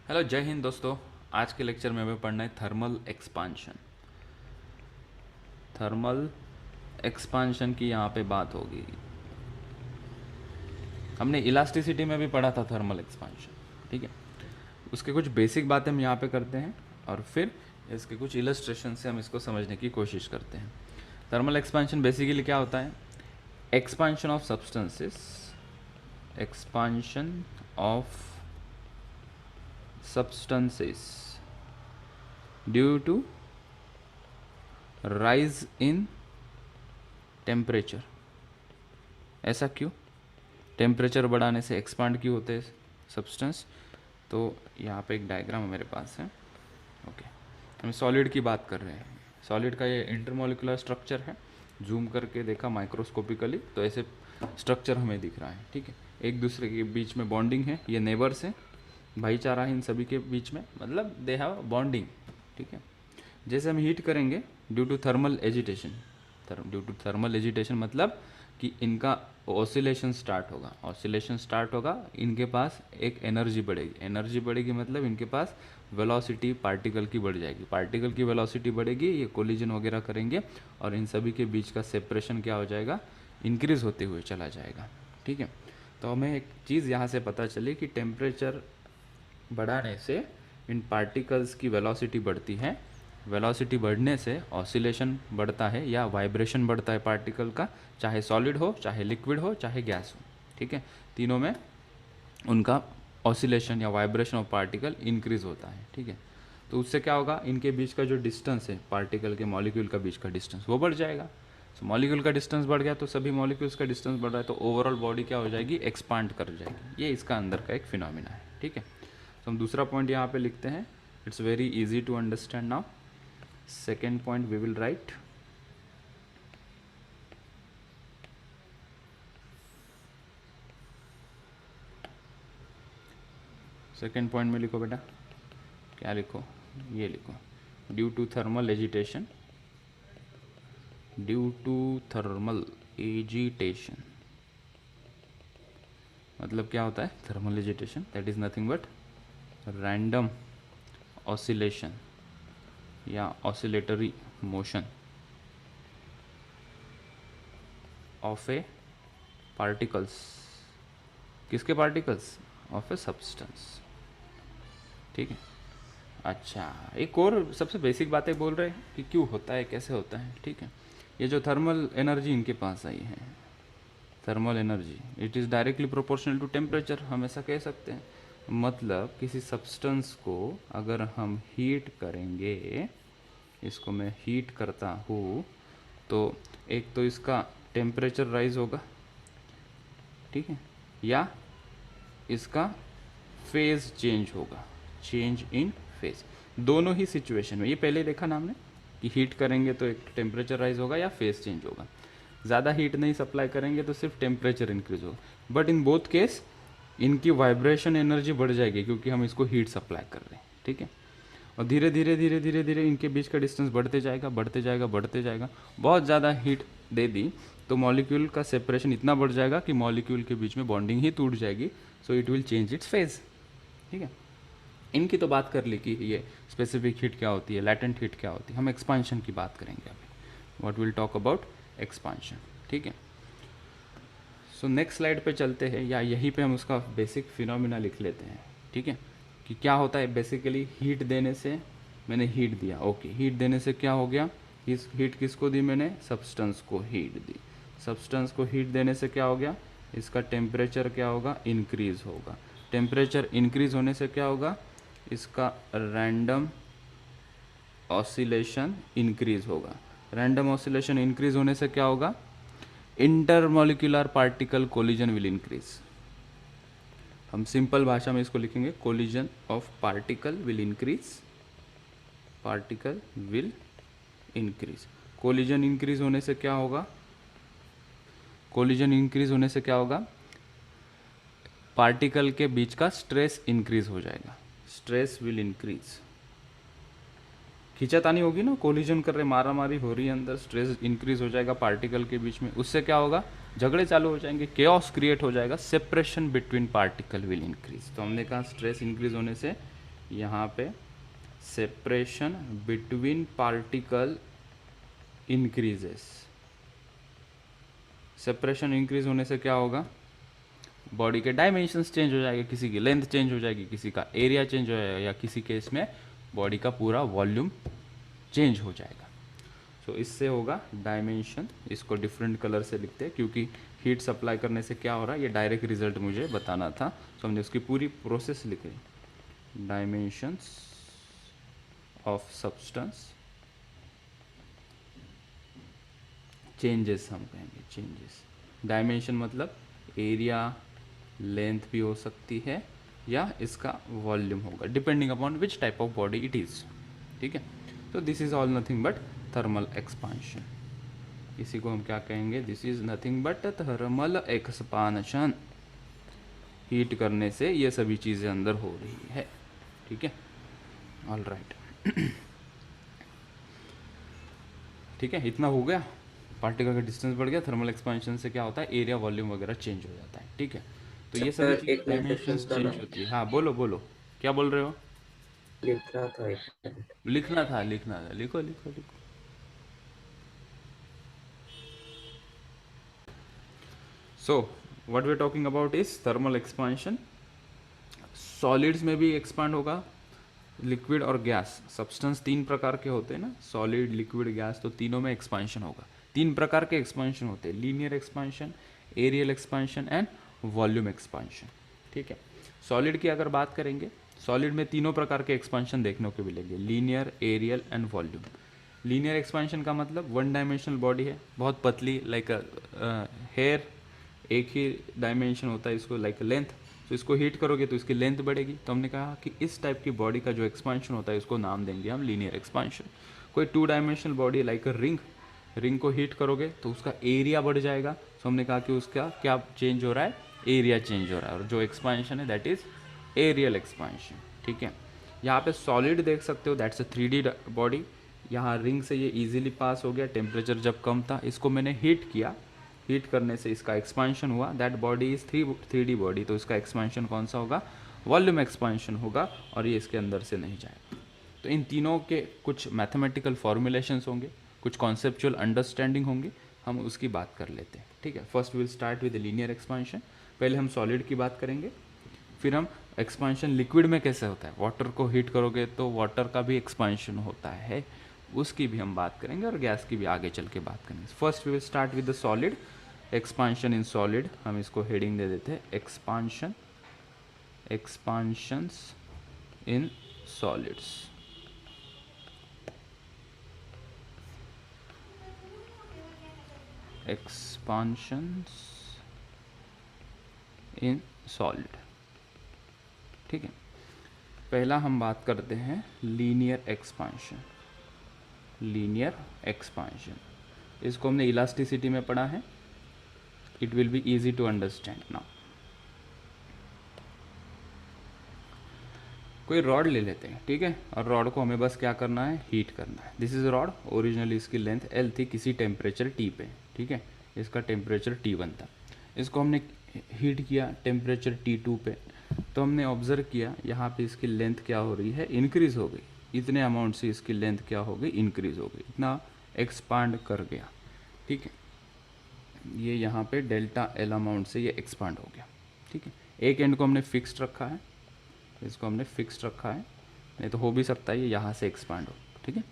Hello, जय हिंद दोस्तों। आज के लेक्चर में हमें पढ़ना है थर्मल एक्सपांशन। थर्मल एक्सपांशन की यहाँ पे बात होगी। हमने इलास्टिसिटी में भी पढ़ा था थर्मल एक्सपांशन, ठीक है। उसके कुछ बेसिक बातें हम यहाँ पे करते हैं और फिर इसके कुछ इलस्ट्रेशन से हम इसको समझने की कोशिश करते हैं। थर्मल एक्सपांशन बेसिकली क्या होता है? Expansion of substances, expansion of substances due to rise in temperature। ऐसा क्यों? टेम्परेचर बढ़ाने से एक्सपांड क्यों होते हैं सब्सटेंस? तो यहाँ पे एक डायग्राम मेरे पास है। ओके, हम सॉलिड की बात कर रहे हैं। सॉलिड का ये इंटरमोलिकुलर स्ट्रक्चर है। जूम करके देखा माइक्रोस्कोपिकली तो ऐसे स्ट्रक्चर हमें दिख रहा है, ठीक है। एक दूसरे के बीच में बॉन्डिंग है, ये नेबर्स हैं, भाईचारा है इन सभी के बीच में, मतलब दे हैव बॉन्डिंग, ठीक है। जैसे हम हीट करेंगे due to thermal agitation, due to thermal agitation मतलब कि इनका ऑसिलेशन स्टार्ट होगा। ऑसिलेशन स्टार्ट होगा, इनके पास एक एनर्जी बढ़ेगी। एनर्जी बढ़ेगी मतलब इनके पास वेलोसिटी पार्टिकल की बढ़ जाएगी। पार्टिकल की वेलोसिटी बढ़ेगी, ये कोलिजन वगैरह करेंगे और इन सभी के बीच का सेपरेशन क्या हो जाएगा? इंक्रीज होते हुए चला जाएगा, ठीक है। तो हमें एक चीज़ यहाँ से पता चली कि टेम्परेचर बढ़ाने से इन पार्टिकल्स की वेलोसिटी बढ़ती है। वेलोसिटी बढ़ने से ऑसिलेशन बढ़ता है या वाइब्रेशन बढ़ता है पार्टिकल का, चाहे सॉलिड हो, चाहे लिक्विड हो, चाहे गैस हो, ठीक है। तीनों में उनका ऑसिलेशन या वाइब्रेशन ऑफ पार्टिकल इंक्रीज होता है, ठीक है। तो उससे क्या होगा? इनके बीच का जो डिस्टेंस है, पार्टिकल के मॉलिक्यूल का बीच का डिस्टेंस, वो बढ़ जाएगा। तो मॉलिक्यूल का डिस्टेंस बढ़ गया तो सभी मॉलिक्यूल्स का डिस्टेंस बढ़ रहा है, तो ओवरऑल बॉडी क्या हो जाएगी? एक्सपांड कर जाएगी। ये इसका अंदर का एक फिनोमिना है, ठीक है। तो हम दूसरा पॉइंट यहाँ पे लिखते हैं। It's very easy to understand now. Second point we will write. Second point में लिखो बेटा, क्या लिखो? ये लिखो, due to thermal agitation, due to thermal agitation मतलब क्या होता है? Thermal agitation that is nothing but random oscillation या oscillatory motion of a particles. किसके पार्टिकल्स? ऑफ ए सब्सटेंस, ठीक है। अच्छा, एक और सबसे बेसिक बातें बोल रहे हैं कि क्यों होता है, कैसे होता है, ठीक है। ये जो थर्मल एनर्जी इनके पास आई है, thermal energy, it is directly proportional to temperature, हम ऐसा कह सकते हैं। मतलब किसी सब्सटेंस को अगर हम हीट करेंगे, इसको मैं हीट करता हूँ तो एक तो इसका टेम्परेचर राइज होगा, ठीक है, या इसका फेज चेंज होगा, चेंज इन फेज। दोनों ही सिचुएशन में, ये पहले देखा ना हमने कि हीट करेंगे तो एक टेम्परेचर राइज होगा या फेज चेंज होगा। ज़्यादा हीट नहीं सप्लाई करेंगे तो सिर्फ टेम्परेचर इंक्रीज होगा, बट इन बोथ केस इनकी वाइब्रेशन एनर्जी बढ़ जाएगी क्योंकि हम इसको हीट सप्लाई कर रहे हैं, ठीक है। और धीरे धीरे धीरे धीरे धीरे इनके बीच का डिस्टेंस बढ़ते जाएगा, बढ़ते जाएगा, बढ़ते जाएगा। बहुत ज़्यादा हीट दे दी तो मॉलिक्यूल का सेपरेशन इतना बढ़ जाएगा कि मॉलिक्यूल के बीच में बॉन्डिंग ही टूट जाएगी, so it will change it's phase, ठीक है। इनकी तो बात कर ली कि ये स्पेसिफिक हीट क्या होती है, लैटेंट हीट क्या होती है। हम एक्सपांशन की बात करेंगे अभी। What will talk about expansion, ठीक है। सो नेक्स्ट स्लाइड पे चलते हैं, या यहीं पे हम उसका बेसिक फिनोमिना लिख लेते हैं, ठीक है, कि क्या होता है बेसिकली। हीट देने से, मैंने हीट दिया, ओके, हीट देने से क्या हो गया? इस हीट किसको दी मैंने? सब्सटेंस को हीट दी। सब्सटेंस को हीट देने से क्या हो गया? इसका टेम्परेचर क्या होगा? इंक्रीज होगा। टेम्परेचर इंक्रीज होने से क्या होगा? इसका रैंडम ऑसिलेशन इंक्रीज होगा। रैंडम ऑसिलेशन इंक्रीज होने से क्या होगा? Intermolecular particle collision will increase. हम सिंपल भाषा में इसको लिखेंगे, collision of particle will increase, particle will increase. Collision increase होने से क्या होगा? कोलिजन इंक्रीज होने से क्या होगा? पार्टिकल के बीच का स्ट्रेस इंक्रीज हो जाएगा, स्ट्रेस विल इंक्रीज। खींचातानी होगी ना, कोलिजन कर रहे, मारा मारी हो रही है अंदर, स्ट्रेस इंक्रीज हो जाएगा पार्टिकल के बीच में। उससे क्या होगा? झगड़े चालू हो जाएंगे, केओस क्रिएट हो जाएगा, separation between particle will increase. तो हमने कहा स्ट्रेस इंक्रीज होने से यहाँ पे separation between particle increases. Separation increase होने से क्या होगा, बॉडी के डायमेंशंस चेंज हो जाएंगे, किसी की लेंथ चेंज हो जाएगी, किसी का एरिया चेंज हो जाएगा, या किसी केस में बॉडी का पूरा वॉल्यूम चेंज हो जाएगा। सो इससे होगा डायमेंशन। इसको डिफरेंट कलर से लिखते हैं क्योंकि हीट सप्लाई करने से क्या हो रहा है ये डायरेक्ट रिजल्ट मुझे बताना था। सो हमने उसकी पूरी प्रोसेस लिखी, डायमेंशंस ऑफ सब्सटेंस, चेंजेस हम कहेंगे, चेंजेस। डायमेंशन मतलब एरिया, लेंथ भी हो सकती है या इसका वॉल्यूम होगा, depending upon which type of body it is. ठीक है, तो this is all nothing but thermal expansion. इसी को हम क्या कहेंगे, this is nothing but thermal expansion. Heat करने से ये सभी चीज़ें अंदर हो रही है। ठीक है, ऑल राइट। ठीक है, इतना हो गया। पार्टिकल का डिस्टेंस बढ़ गया, थर्मल एक्सपांशन से क्या होता है, एरिया वॉल्यूम वगैरह चेंज हो जाता है। ठीक है, तो ये सभी सर एक चीज़ें मिनट डायमेंशंस सुनता ना, चेंज होती है। हाँ बोलो बोलो, क्या बोल रहे हो? लिख रहा था एक मिनट। लिखना था, लिखना था, लिखो लिखो लिखो। So what we are talking about is thermal expansion. Solids में भी एक्सपांड होगा, लिक्विड और गैस। सब्सटेंस तीन प्रकार के होते हैं ना, सॉलिड, लिक्विड, गैस, तो तीनों में एक्सपांशन होगा। तीन प्रकार के एक्सपांशन होते हैं, linear expansion, areal expansion and volume expansion. ठीक है, सॉलिड की अगर बात करेंगे, सॉलिड में तीनों प्रकार के एक्सपांशन देखने को मिलेंगे, linear, areal and volume. Linear expansion का मतलब वन डायमेंशनल बॉडी है, बहुत पतली, लाइक हेयर, एक ही डायमेंशन होता है इसको, लाइक लेंथ। तो इसको हीट करोगे तो इसकी लेंथ बढ़ेगी। तो हमने कहा कि इस टाइप की बॉडी का जो एक्सपांशन होता है इसको नाम देंगे हम लीनियर एक्सपांशन। कोई two dimensional body like ring, ring को हीट करोगे तो उसका एरिया बढ़ जाएगा। तो हमने कहा कि उसका क्या चेंज हो रहा है, एरिया चेंज हो रहा है, और जो एक्सपांशन है दैट इज एरियल एक्सपांशन। ठीक है, यहाँ पे सॉलिड देख सकते हो, दैट्स अ 3D बॉडी। यहाँ रिंग से ये इजीली पास हो गया, टेम्परेचर जब कम था, इसको मैंने हीट किया, हीट करने से इसका एक्सपांशन हुआ, that body is 3D body. तो इसका एक्सपांशन कौन सा होगा, वॉल्यूम एक्सपांशन होगा, और ये इसके अंदर से नहीं जाएगा। तो इन तीनों के कुछ मैथमेटिकल फॉर्मुलेशंस होंगे, कुछ कॉन्सेप्चुअल अंडरस्टैंडिंग होंगे, हम उसकी बात कर लेते हैं। ठीक है, first will start with linear expansion. पहले हम सॉलिड की बात करेंगे, फिर हम एक्सपांशन लिक्विड में कैसे होता है, वाटर को हीट करोगे तो वाटर का भी एक्सपांशन होता है, उसकी भी हम बात करेंगे, और गैस की भी आगे चल के बात करेंगे। First we will start with the solid, expansion in solid. हम इसको हेडिंग दे देते हैं expansion, expansions in solids. Expansions in solid. ठीक है, पहला हम बात करते हैं लीनियर एक्सपांशन। लीनियर एक्सपांशन, इसको हमने इलास्टिसिटी में पढ़ा है, it will be easy to understand now. कोई रॉड ले लेते हैं, ठीक है, और रॉड को हमें बस क्या करना है, हीट करना है। दिस इज रॉड, ओरिजिनली इसकी लेंथ L थी किसी टेम्परेचर T पे। ठीक है, इसका टेम्परेचर T1 था, इसको हमने हीट किया टेम्परेचर T2 पे। तो हमने ऑब्जर्व किया यहाँ पे इसकी लेंथ क्या हो रही है, इंक्रीज हो गई, इतने अमाउंट से इसकी लेंथ क्या हो गई, इंक्रीज हो गई, इतना एक्सपांड कर गया। ठीक है, ये यहाँ पे डेल्टा L अमाउंट से ये एक्सपांड हो गया। ठीक है, एक एंड को हमने फिक्स्ड रखा है, इसको हमने फिक्स्ड रखा है, नहीं तो हो भी सकता है ये यहाँ से एक्सपांड हो। ठीक है,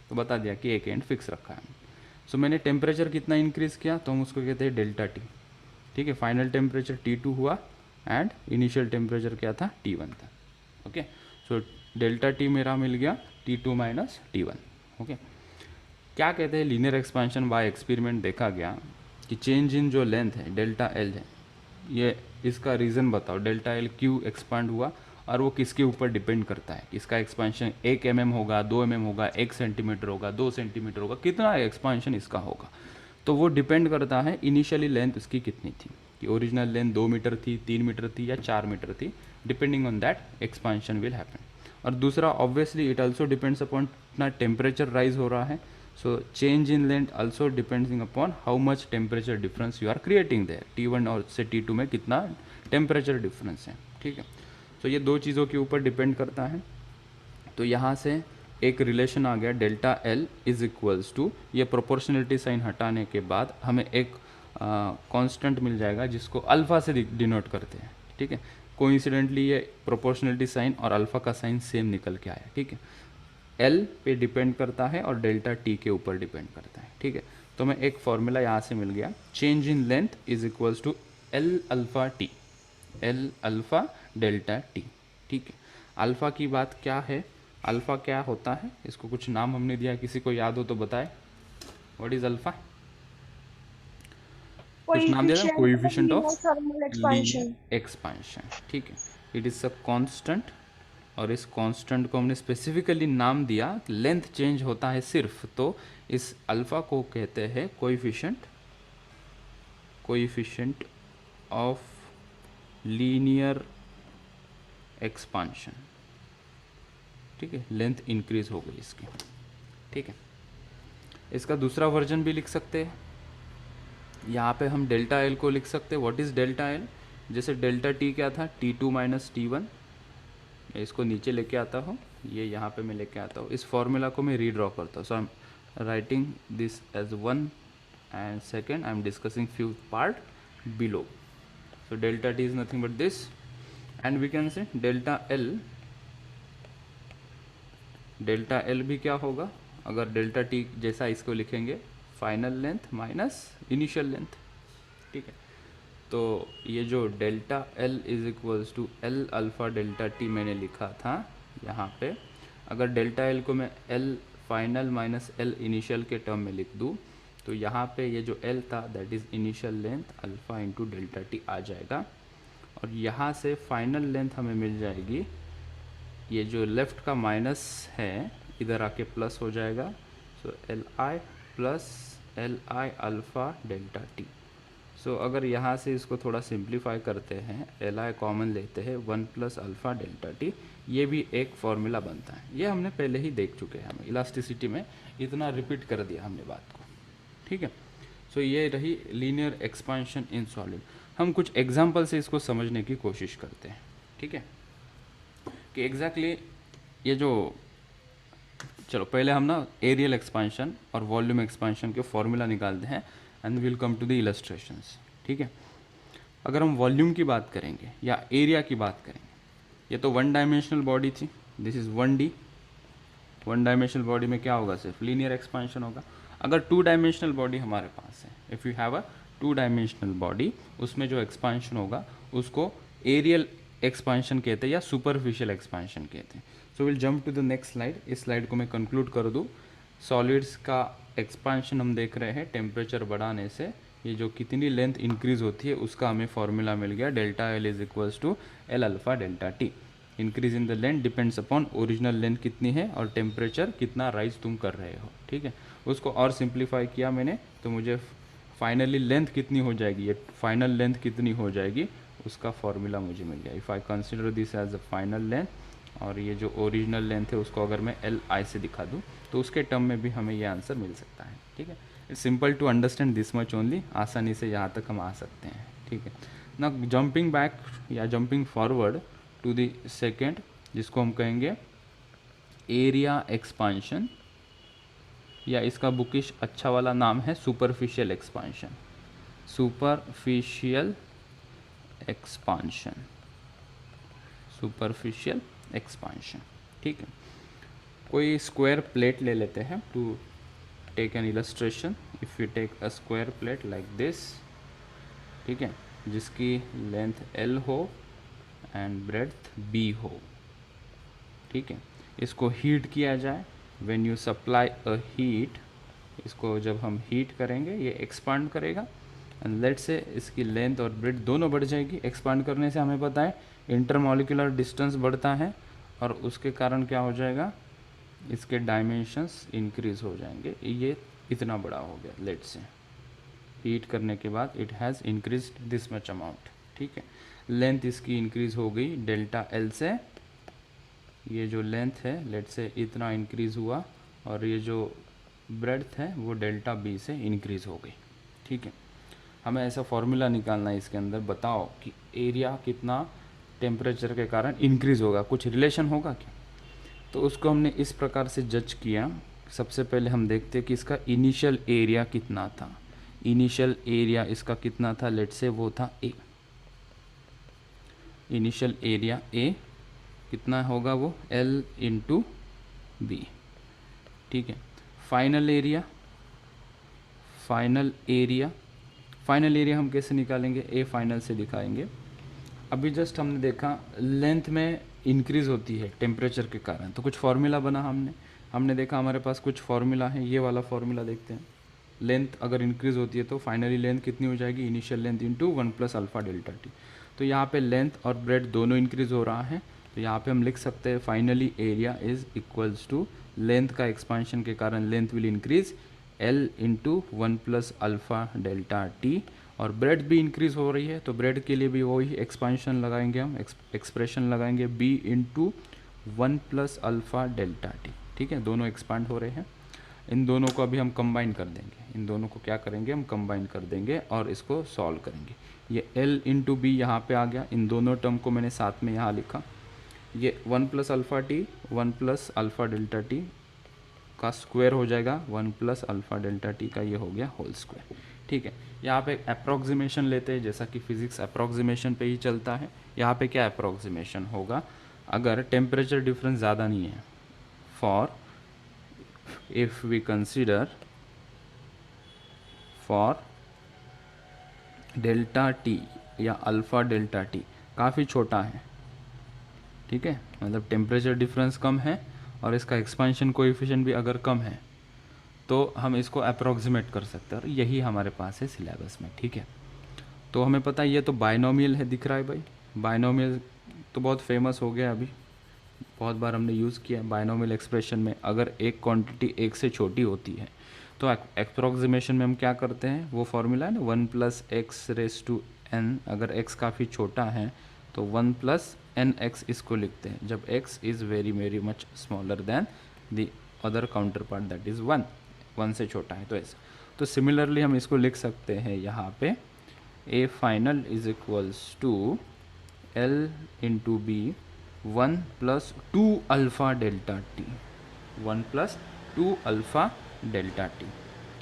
तो बता दिया कि एक एंड फिक्स रखा है। सो मैंने टेम्परेचर कितना इंक्रीज़ किया, तो हम उसको कहते हैं डेल्टा T। ठीक है, फाइनल टेम्परेचर T2 हुआ एंड इनिशियल टेम्परेचर क्या था, T1 था। ओके, सो डेल्टा T मेरा मिल गया T2 माइनस T1। ओके, क्या कहते हैं लीनियर एक्सपेंशन बाय एक्सपेरिमेंट देखा गया कि चेंज इन जो लेंथ है डेल्टा L है, ये इसका रीज़न बताओ, डेल्टा L क्यों एक्सपांड हुआ, और वो किसके ऊपर डिपेंड करता है, इसका एक्सपांशन 1 mm होगा, 2 mm होगा, 1 सेंटीमीटर होगा, 2 सेंटीमीटर होगा, कितना एक्सपांशन इसका होगा। तो वो डिपेंड करता है इनिशियली लेंथ इसकी कितनी थी, कि ओरिजिनल लेंथ 2 मीटर थी, 3 मीटर थी या 4 मीटर थी, depending on that expansion will happen. और दूसरा obviously it also depends upon कितना टेम्परेचर राइज हो रहा है। So change in length also depending upon how much temperature difference you are creating there, T1 और से T2 में कितना टेम्परेचर डिफरेंस है। ठीक है, तो ये दो चीज़ों के ऊपर डिपेंड करता है। तो यहाँ से एक रिलेशन आ गया delta L is equals to, ये प्रोपोर्शनलिटी साइन हटाने के बाद हमें एक कांस्टेंट मिल जाएगा जिसको अल्फ़ा से डिनोट करते हैं, ठीक है। कोइंसिडेंटली ये प्रोपोर्शनलिटी साइन और अल्फ़ा का साइन सेम निकल के आया, ठीक है। एल पे डिपेंड करता है और डेल्टा टी के ऊपर डिपेंड करता है, ठीक है। तो मैं एक फॉर्मूला यहाँ से मिल गया, change in length is equals to L alpha T, L alpha delta T, ठीक है। अल्फ़ा की बात क्या है, अल्फ़ा क्या होता है, इसको कुछ नाम हमने दिया, किसी को याद हो तो बताए, व्हाट इज़ अल्फ़ा? कुछ नाम दिया था, Coefficient of coefficient linear of thermal expansion. Linear expansion, ठीक है। इट इज़ अ कांस्टेंट, और इस कांस्टेंट को हमने स्पेसिफिकली नाम दिया, लेंथ चेंज होता है सिर्फ, तो इस अल्फ़ा को कहते हैं कोएफिशिएंट ऑफ लीनियर एक्सपांशन, ठीक है। लेंथ इंक्रीज हो गई इसकी, ठीक है। इसका दूसरा वर्जन भी लिख सकते हैं, यहाँ पे हम डेल्टा एल को लिख सकते हैं, व्हाट इज़ डेल्टा एल, जैसे डेल्टा टी क्या था, T2 माइनस T1, इसको नीचे लेके आता हूँ, ये यहाँ पे मैं लेके आता हूँ, इस फॉर्मूला को मैं रीड्रॉ करता हूँ। So I am writing this as 1 and second I am discussing few part below. So delta t is nothing but this, and we can say delta L भी क्या होगा, अगर डेल्टा टी जैसा इसको लिखेंगे, final length minus initial length, ठीक है। तो ये जो delta L is equals to L alpha delta T मैंने लिखा था यहाँ पे, अगर डेल्टा L को मैं L final minus L initial के टर्म में लिख दूँ, तो यहाँ पे ये जो L था that is initial length alpha into delta T आ जाएगा, और यहाँ से फाइनल लेंथ हमें मिल जाएगी, ये जो लेफ़्ट का माइनस है इधर आके प्लस हो जाएगा, so L I plus L I alpha delta T. So अगर यहाँ से इसको थोड़ा सिंप्लीफाई करते हैं, एल आई कॉमन लेते हैं, 1 प्लस अल्फ़ा डेल्टा टी, ये भी एक फॉर्मूला बनता है। ये हमने पहले ही देख चुके हैं, हमें इलास्टिसिटी में इतना रिपीट कर दिया हमने बात को, ठीक है। सो ये रही लीनियर एक्सपांशन इन सॉलिड। हम कुछ एग्जांपल से इसको समझने की कोशिश करते हैं, ठीक है, कि एग्जैक्टली ये जो, चलो पहले हम ना एरियल एक्सपांशन और वॉल्यूम एक्सपांशन के फॉर्मूला निकालते हैं, and will come to the illustrations, ठीक है। अगर हम वॉल्यूम की बात करेंगे या एरिया की बात करेंगे, ये तो वन डायमेंशनल बॉडी थी, this is 1D, one dimensional body में क्या होगा, सिर्फ लीनियर एक्सपांशन होगा। अगर 2 डायमेंशनल बॉडी हमारे पास है, if you have a 2 dimensional body, उसमें जो एक्सपांशन होगा उसको एरियल एक्सपांशन कहते हैं या सुपरफिशियल एक्सपांशन कहते हैं। So will jump to the next slide, इस स्लाइड को मैं कंक्लूड कर दूँ। सॉलिड्स का एक्सपांशन हम देख रहे हैं, टेम्परेचर बढ़ाने से ये जो कितनी लेंथ इंक्रीज होती है उसका हमें फॉर्मूला मिल गया, delta L is equals to L alpha delta T. Increase in the length depends upon original length कितनी है और टेम्परेचर कितना राइज तुम कर रहे हो, ठीक है। उसको और सिंप्लीफाई किया मैंने, तो मुझे फाइनली लेंथ कितनी हो जाएगी, ये फाइनल लेंथ कितनी हो जाएगी उसका फॉर्मूला मुझे मिल गया। If I consider this as a final length, और ये जो ओरिजिनल लेंथ है उसको अगर मैं एल आई से दिखा दूँ तो उसके टर्म में भी हमें ये आंसर मिल सकता है, ठीक है। It's simple to understand this much only, आसानी से यहाँ तक हम आ सकते हैं, ठीक है ना। जंपिंग बैक या jumping forward to the second, जिसको हम कहेंगे एरिया एक्सपांशन, या इसका बुकिश अच्छा वाला नाम है superficial expansion, superficial expansion, superficial expansion, ठीक है। कोई स्क्वायर प्लेट ले लेते हैं to take an illustration. If you take a square plate like this, ठीक है, जिसकी लेंथ L हो एंड ब्रेड्थ B हो, ठीक है। इसको हीट किया जाए, when you supply a heat, इसको जब हम हीट करेंगे ये एक्सपांड करेगा, एंड लेट से इसकी लेंथ और ब्रेड्थ दोनों बढ़ जाएगी। एक्सपांड करने से हमें पता है इंटरमॉलिक्यूलर डिस्टेंस बढ़ता है, और उसके कारण क्या हो जाएगा, इसके डायमेंशंस इंक्रीज हो जाएंगे। ये इतना बड़ा हो गया, लेट से हीट करने के बाद it has increase this much amount, ठीक है। लेंथ इसकी इंक्रीज हो गई डेल्टा एल से, ये जो लेंथ है लेट से इतना इंक्रीज हुआ, और ये जो ब्रेड्थ है वो डेल्टा बी से इंक्रीज हो गई, ठीक है। हमें ऐसा फॉर्मूला निकालना है इसके अंदर, बताओ कि एरिया कितना टेम्परेचर के कारण इंक्रीज होगा, कुछ रिलेशन होगा क्या। तो उसको हमने इस प्रकार से जज किया। सबसे पहले हम देखते हैं कि इसका इनिशियल एरिया कितना था। इनिशियल एरिया इसका कितना था, लेट्स से वो था ए। इनिशियल एरिया ए कितना होगा, वो L इंटू बी, ठीक है। Final area, final area, final area हम कैसे निकालेंगे, ए फाइनल से दिखाएंगे। अभी जस्ट हमने देखा लेंथ में इंक्रीज़ होती है टेम्परेचर के कारण, तो कुछ फार्मूला बना हमने देखा हमारे पास कुछ फार्मूला है, ये वाला फार्मूला देखते हैं। लेंथ अगर इंक्रीज़ होती है तो फाइनली लेंथ कितनी हो जाएगी, initial length into 1 plus alpha delta T. तो यहाँ पे लेंथ और ब्रेड दोनों इंक्रीज़ हो रहा है, तो यहाँ पे हम लिख सकते हैं finally area is equals to length का एक्सपांशन के कारण length will increase L into 1 plus alpha delta T. और ब्रेड भी इंक्रीज़ हो रही है तो ब्रेड के लिए भी वही एक्सपांशन लगाएंगे हम, एक्सप्रेशन लगाएंगे B into 1 plus alpha delta T, ठीक है। दोनों एक्सपांड हो रहे हैं, इन दोनों को अभी हम कंबाइन कर देंगे। इन दोनों को क्या करेंगे, हम कंबाइन कर देंगे और इसको सॉल्व करेंगे। ये L इंटू बी यहाँ पर आ गया, इन दोनों टर्म को मैंने साथ में यहाँ लिखा। ये 1 plus alpha T 1 plus alpha delta T का स्क्वायर हो जाएगा, 1 प्लस अल्फ़ा डेल्टा टी का ये हो गया होल स्क्वायर, ठीक है। यहाँ पे अप्रॉक्सीमेशन लेते हैं, जैसा कि फिजिक्स अप्रॉक्सीमेशन पे ही चलता है। यहाँ पे क्या अप्रॉक्सीमेशन होगा, अगर टेम्परेचर डिफरेंस ज़्यादा नहीं है, for if we consider for delta T या अल्फ़ा डेल्टा टी काफ़ी छोटा है, ठीक है, मतलब टेम्परेचर डिफरेंस कम है और इसका एक्सपांशन कोएफिशिएंट भी अगर कम है तो हम इसको अप्रॉक्सीमेट कर सकते हैं, और यही हमारे पास है सिलेबस में, ठीक है। तो हमें पता है ये तो बायनोमियल है, दिख रहा है भाई। बायनोमियल तो बहुत फेमस हो गया अभी, बहुत बार हमने यूज़ किया है। बायनोमियल एक्सप्रेशन में अगर एक क्वांटिटी एक से छोटी होती है तो अप्रॉक्सीमेशन में हम क्या करते हैं, वो फार्मूला है ना 1 plus x raise to n. अगर x काफ़ी छोटा है तो 1 प्लस एन एक्स इसको लिखते हैं, जब x is very very much smaller than the other counter part that is 1 से छोटा है, तो ऐसा। तो सिमिलरली हम इसको लिख सकते हैं यहाँ पे A final is equals to L into B 1 plus 2 alpha delta T, 1 plus 2 alpha delta T,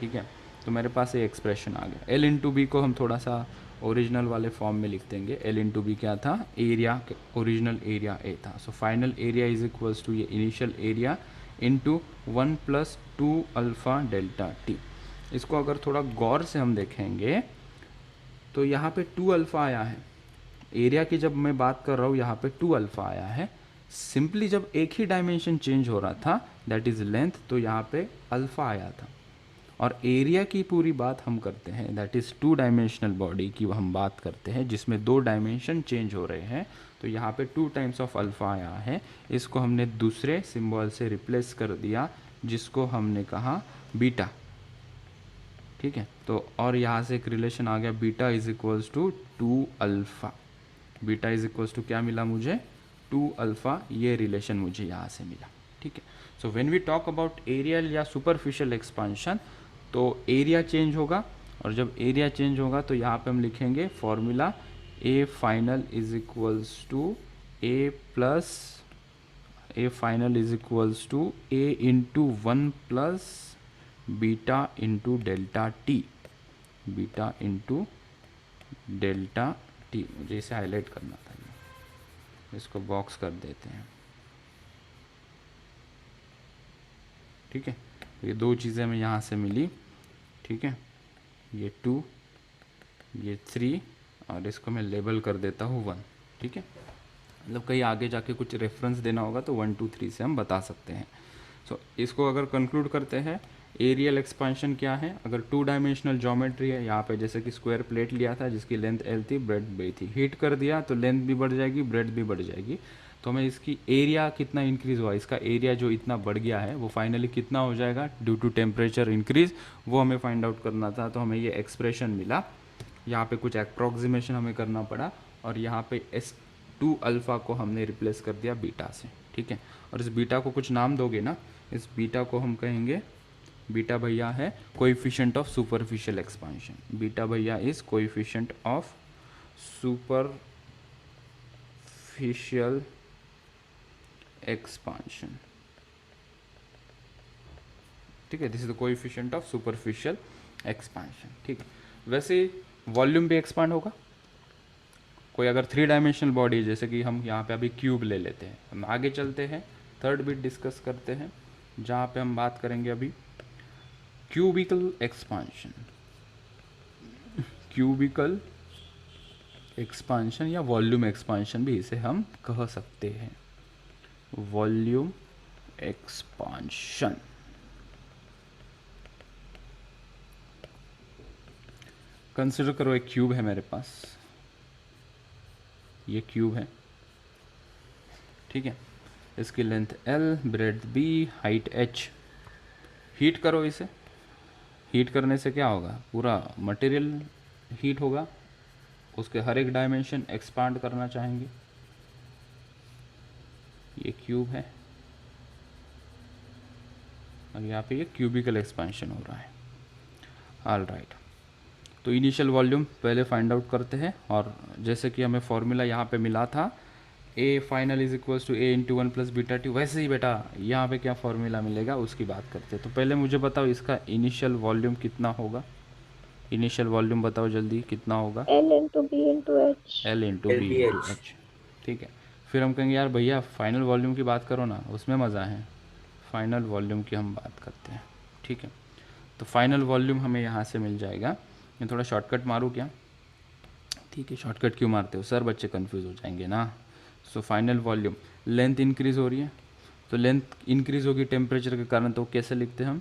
ठीक है। तो मेरे पास ये एक्सप्रेशन आ गया। L इंटू बी को हम थोड़ा सा ओरिजिनल वाले फॉर्म में लिख देंगे। L इंटू बी क्या था, एरिया, ओरिजिनल एरिया A था। So final area is equals to ये initial area into 1 plus 2 alpha delta T. इसको अगर थोड़ा गौर से हम देखेंगे तो यहाँ पे 2 अल्फ़ा आया है, एरिया की जब मैं बात कर रहा हूँ यहाँ पे 2 अल्फ़ा आया है। सिंपली जब एक ही डायमेंशन चेंज हो रहा था दैट इज़ लेंथ, तो यहाँ पे अल्फ़ा आया था। और एरिया की पूरी बात हम करते हैं, दैट इज़ 2 डायमेंशनल बॉडी की हम बात करते हैं जिसमें 2 डायमेंशन चेंज हो रहे हैं, तो यहाँ पे 2 टाइम्स ऑफ अल्फ़ा आया है। इसको हमने दूसरे सिंबल से रिप्लेस कर दिया जिसको हमने कहा बीटा, ठीक है। तो और यहाँ से एक रिलेशन आ गया, beta is equals to 2 alpha. Beta is equals to क्या मिला मुझे, 2 अल्फ़ा, ये रिलेशन मुझे यहाँ से मिला, ठीक है। So when we talk about areal or superficial expansion, तो एरिया चेंज होगा, और जब एरिया चेंज होगा तो यहाँ पे हम लिखेंगे formula A final is equals to A plus A final is equals to A into 1 plus beta into delta T, beta into delta T. मुझे इसे हाईलाइट करना था, इसको बॉक्स कर देते हैं, ठीक है। ये दो चीज़ें हमें यहाँ से मिली, ठीक है। ये 2, ये 3, और इसको मैं लेबल कर देता हूँ 1, ठीक है। मतलब कहीं आगे जाके कुछ रेफरेंस देना होगा तो 1 2 3 से हम बता सकते हैं। सो इसको अगर कंक्लूड करते हैं, एरियल एक्सपांशन क्या है, अगर 2 डायमेंशनल ज्योमेट्री है, यहाँ पे जैसे कि स्क्वायर प्लेट लिया था जिसकी लेंथ L थी, ब्रेड B थी, हीट कर दिया तो लेंथ भी बढ़ जाएगी, ब्रेड भी बढ़ जाएगी। तो हमें इसकी एरिया कितना इंक्रीज़ हुआ, इसका एरिया जो इतना बढ़ गया है वो फाइनली कितना हो जाएगा ड्यू टू टेम्परेचर इंक्रीज़, वो हमें फाइंड आउट करना था। तो हमें ये एक्सप्रेशन मिला, यहाँ पे कुछ अप्रॉक्सीमेशन हमें करना पड़ा, और यहाँ पे S2 अल्फ़ा को हमने रिप्लेस कर दिया बीटा से, ठीक है। और इस बीटा को कुछ नाम दोगे ना, इस बीटा को हम कहेंगे, बीटा भैया है coefficient of superficial expansion, beta भैया is coefficient of superficial expansion, ठीक है, this is the coefficient of superficial expansion. ठीक है, वैसे वॉल्यूम भी एक्सपांड होगा। कोई अगर 3 डायमेंशनल बॉडी है, जैसे कि हम यहाँ पे अभी क्यूब ले लेते हैं, हम आगे चलते हैं, थर्ड बिट डिस्कस करते हैं, जहाँ पे हम बात करेंगे अभी क्यूबिकल एक्सपांशन। क्यूबिकल एक्सपांशन या वॉल्यूम एक्सपांशन भी इसे हम कह सकते हैं, वॉल्यूम एक्सपांशन। कंसिडर करो एक क्यूब है मेरे पास, ये क्यूब है, ठीक है, इसकी length L, breadth B, height H। Heat करो इसे, हीट करने से क्या होगा, पूरा मटेरियल हीट होगा, उसके हर एक डायमेंशन एक्सपांड करना चाहेंगे। ये क्यूब है और यहाँ पे ये क्यूबिकल एक्सपेंशन हो रहा है। ऑल राइट, तो इनिशियल वॉल्यूम पहले फाइंड आउट करते हैं, और जैसे कि हमें फॉर्मूला यहाँ पे मिला था A final is equals to A into one plus beta T, वैसे ही बेटा यहाँ पे क्या फॉर्मूला मिलेगा उसकी बात करते हैं। तो पहले मुझे बताओ इसका इनिशियल वॉल्यूम कितना होगा, इनिशियल वॉल्यूम बताओ जल्दी कितना होगा, L into B into H। L into B into LBH। H. ठीक है, फिर हम कहेंगे यार भैया फाइनल वॉल्यूम की बात करो ना, उसमें मज़ा है, फाइनल वॉल्यूम की हम बात करते हैं। ठीक है, तो फाइनल वॉल्यूम हमें यहाँ से मिल जाएगा। मैं थोड़ा शॉर्टकट मारूँ क्या, ठीक है, शॉर्टकट क्यों मारते हो सर, बच्चे कंफ्यूज हो जाएंगे ना। So final volume, length increase हो रही है, तो लेंथ इंक्रीज़ होगी टेम्परेचर के कारण, तो कैसे लिखते हैं हम,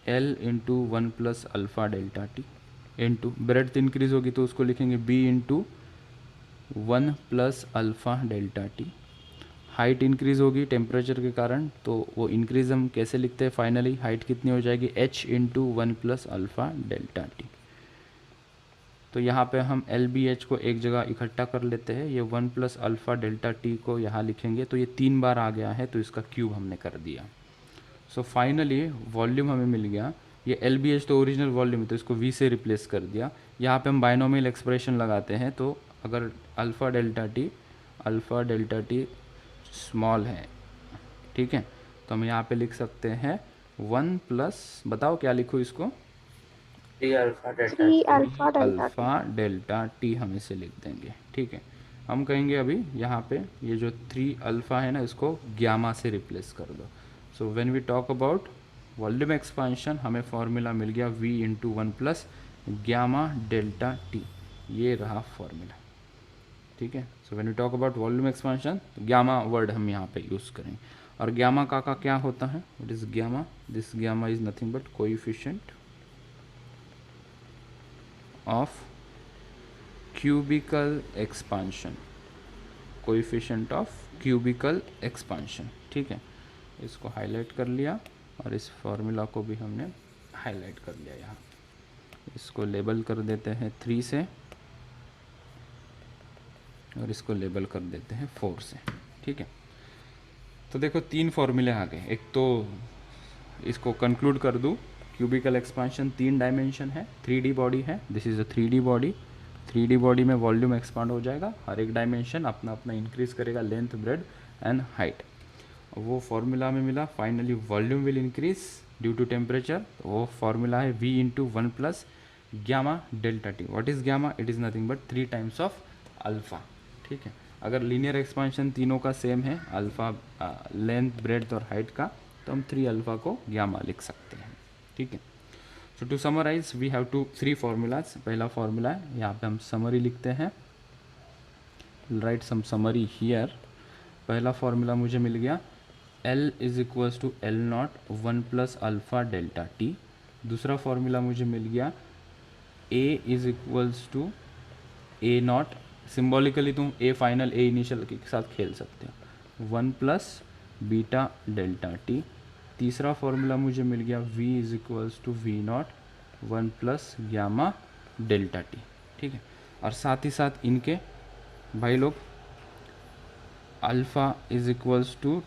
L into one plus alpha delta T into breadth increase होगी तो उसको लिखेंगे B into one plus alpha delta T. Height increase होगी टेम्परेचर के कारण, तो वो इंक्रीज़ हम कैसे लिखते हैं, फाइनली हाइट कितनी हो जाएगी, H into one plus alpha delta T. तो यहाँ पे हम LBH को एक जगह इकट्ठा कर लेते हैं, ये one plus alpha delta T को यहाँ लिखेंगे, तो ये 3 बार आ गया है, तो इसका क्यूब हमने कर दिया। सो फाइनली वॉल्यूम हमें मिल गया, ये LBH तो ओरिजिनल वॉल्यूम है, तो इसको V से रिप्लेस कर दिया। यहाँ पे हम बाइनोमियल एक्सप्रेशन लगाते हैं, तो अगर अल्फ़ा डेल्टा टी स्मॉल है, ठीक है, तो हम यहाँ पे लिख सकते हैं 1 प्लस, बताओ क्या लिखूँ इसको, 3 alpha delta 3 T. Alpha delta T. Alpha delta T हम इसे लिख देंगे। ठीक है, हम कहेंगे अभी यहाँ पे ये जो 3 अल्फ़ा है ना, इसको ग्यामा से रिप्लेस कर दो। So when we talk about volume expansion, हमें फॉर्मूला मिल गया V into one plus gamma delta T, ये रहा फॉर्मूला। ठीक है, so when we talk about volume expansion, gamma word हम यहाँ पे यूज़ करेंगे। और ग्यामा का क्या होता है, what is gamma, this gamma is nothing but coefficient of cubicle expansion, coefficient of cubicle expansion. ठीक है, इसको हाईलाइट कर लिया और इस फॉर्मूला को भी हमने हाईलाइट कर लिया यहाँ। इसको लेबल कर देते हैं 3 से और इसको लेबल कर देते हैं 4 से। ठीक है, तो देखो 3 फॉर्मूले आ गए। एक तो इसको कंक्लूड कर दूँ, क्यूबिकल एक्सपांशन 3 डायमेंशन है, 3D बॉडी है, this is a 3D body. 3D body में वॉल्यूम एक्सपांड हो जाएगा, हर एक डायमेंशन अपना अपना इंक्रीज करेगा, लेंथ, ब्रेड एंड हाइट। वो फॉर्मूला में मिला, finally volume will increase due to temperature, वो फॉर्मूला है V into one plus gamma delta T. What is gamma, it is nothing but 3 times of alpha. ठीक है, अगर linear expansion तीनों का सेम है, अल्फ़ा, लेंथ, ब्रेड्थ और height का, तो हम 3 अल्फ़ा को ग्यामा लिख सकते हैं। ठीक है, so to summarize we have 3 formulas. पहला फार्मूला है, यहाँ पे हम समरी लिखते हैं, राइट सम समरी हियर। पहला फार्मूला मुझे मिल गया L is equals to L not one plus alpha delta T. दूसरा फार्मूला मुझे मिल गया A is equals to A not, symbolically तुम A फाइनल A इनिशियल के साथ खेल सकते हो, one plus beta delta T. तीसरा फार्मूला मुझे मिल गया V is equals to V naught one plus gamma delta T. ठीक है, और साथ ही साथ इनके भाई लोग alpha is equals to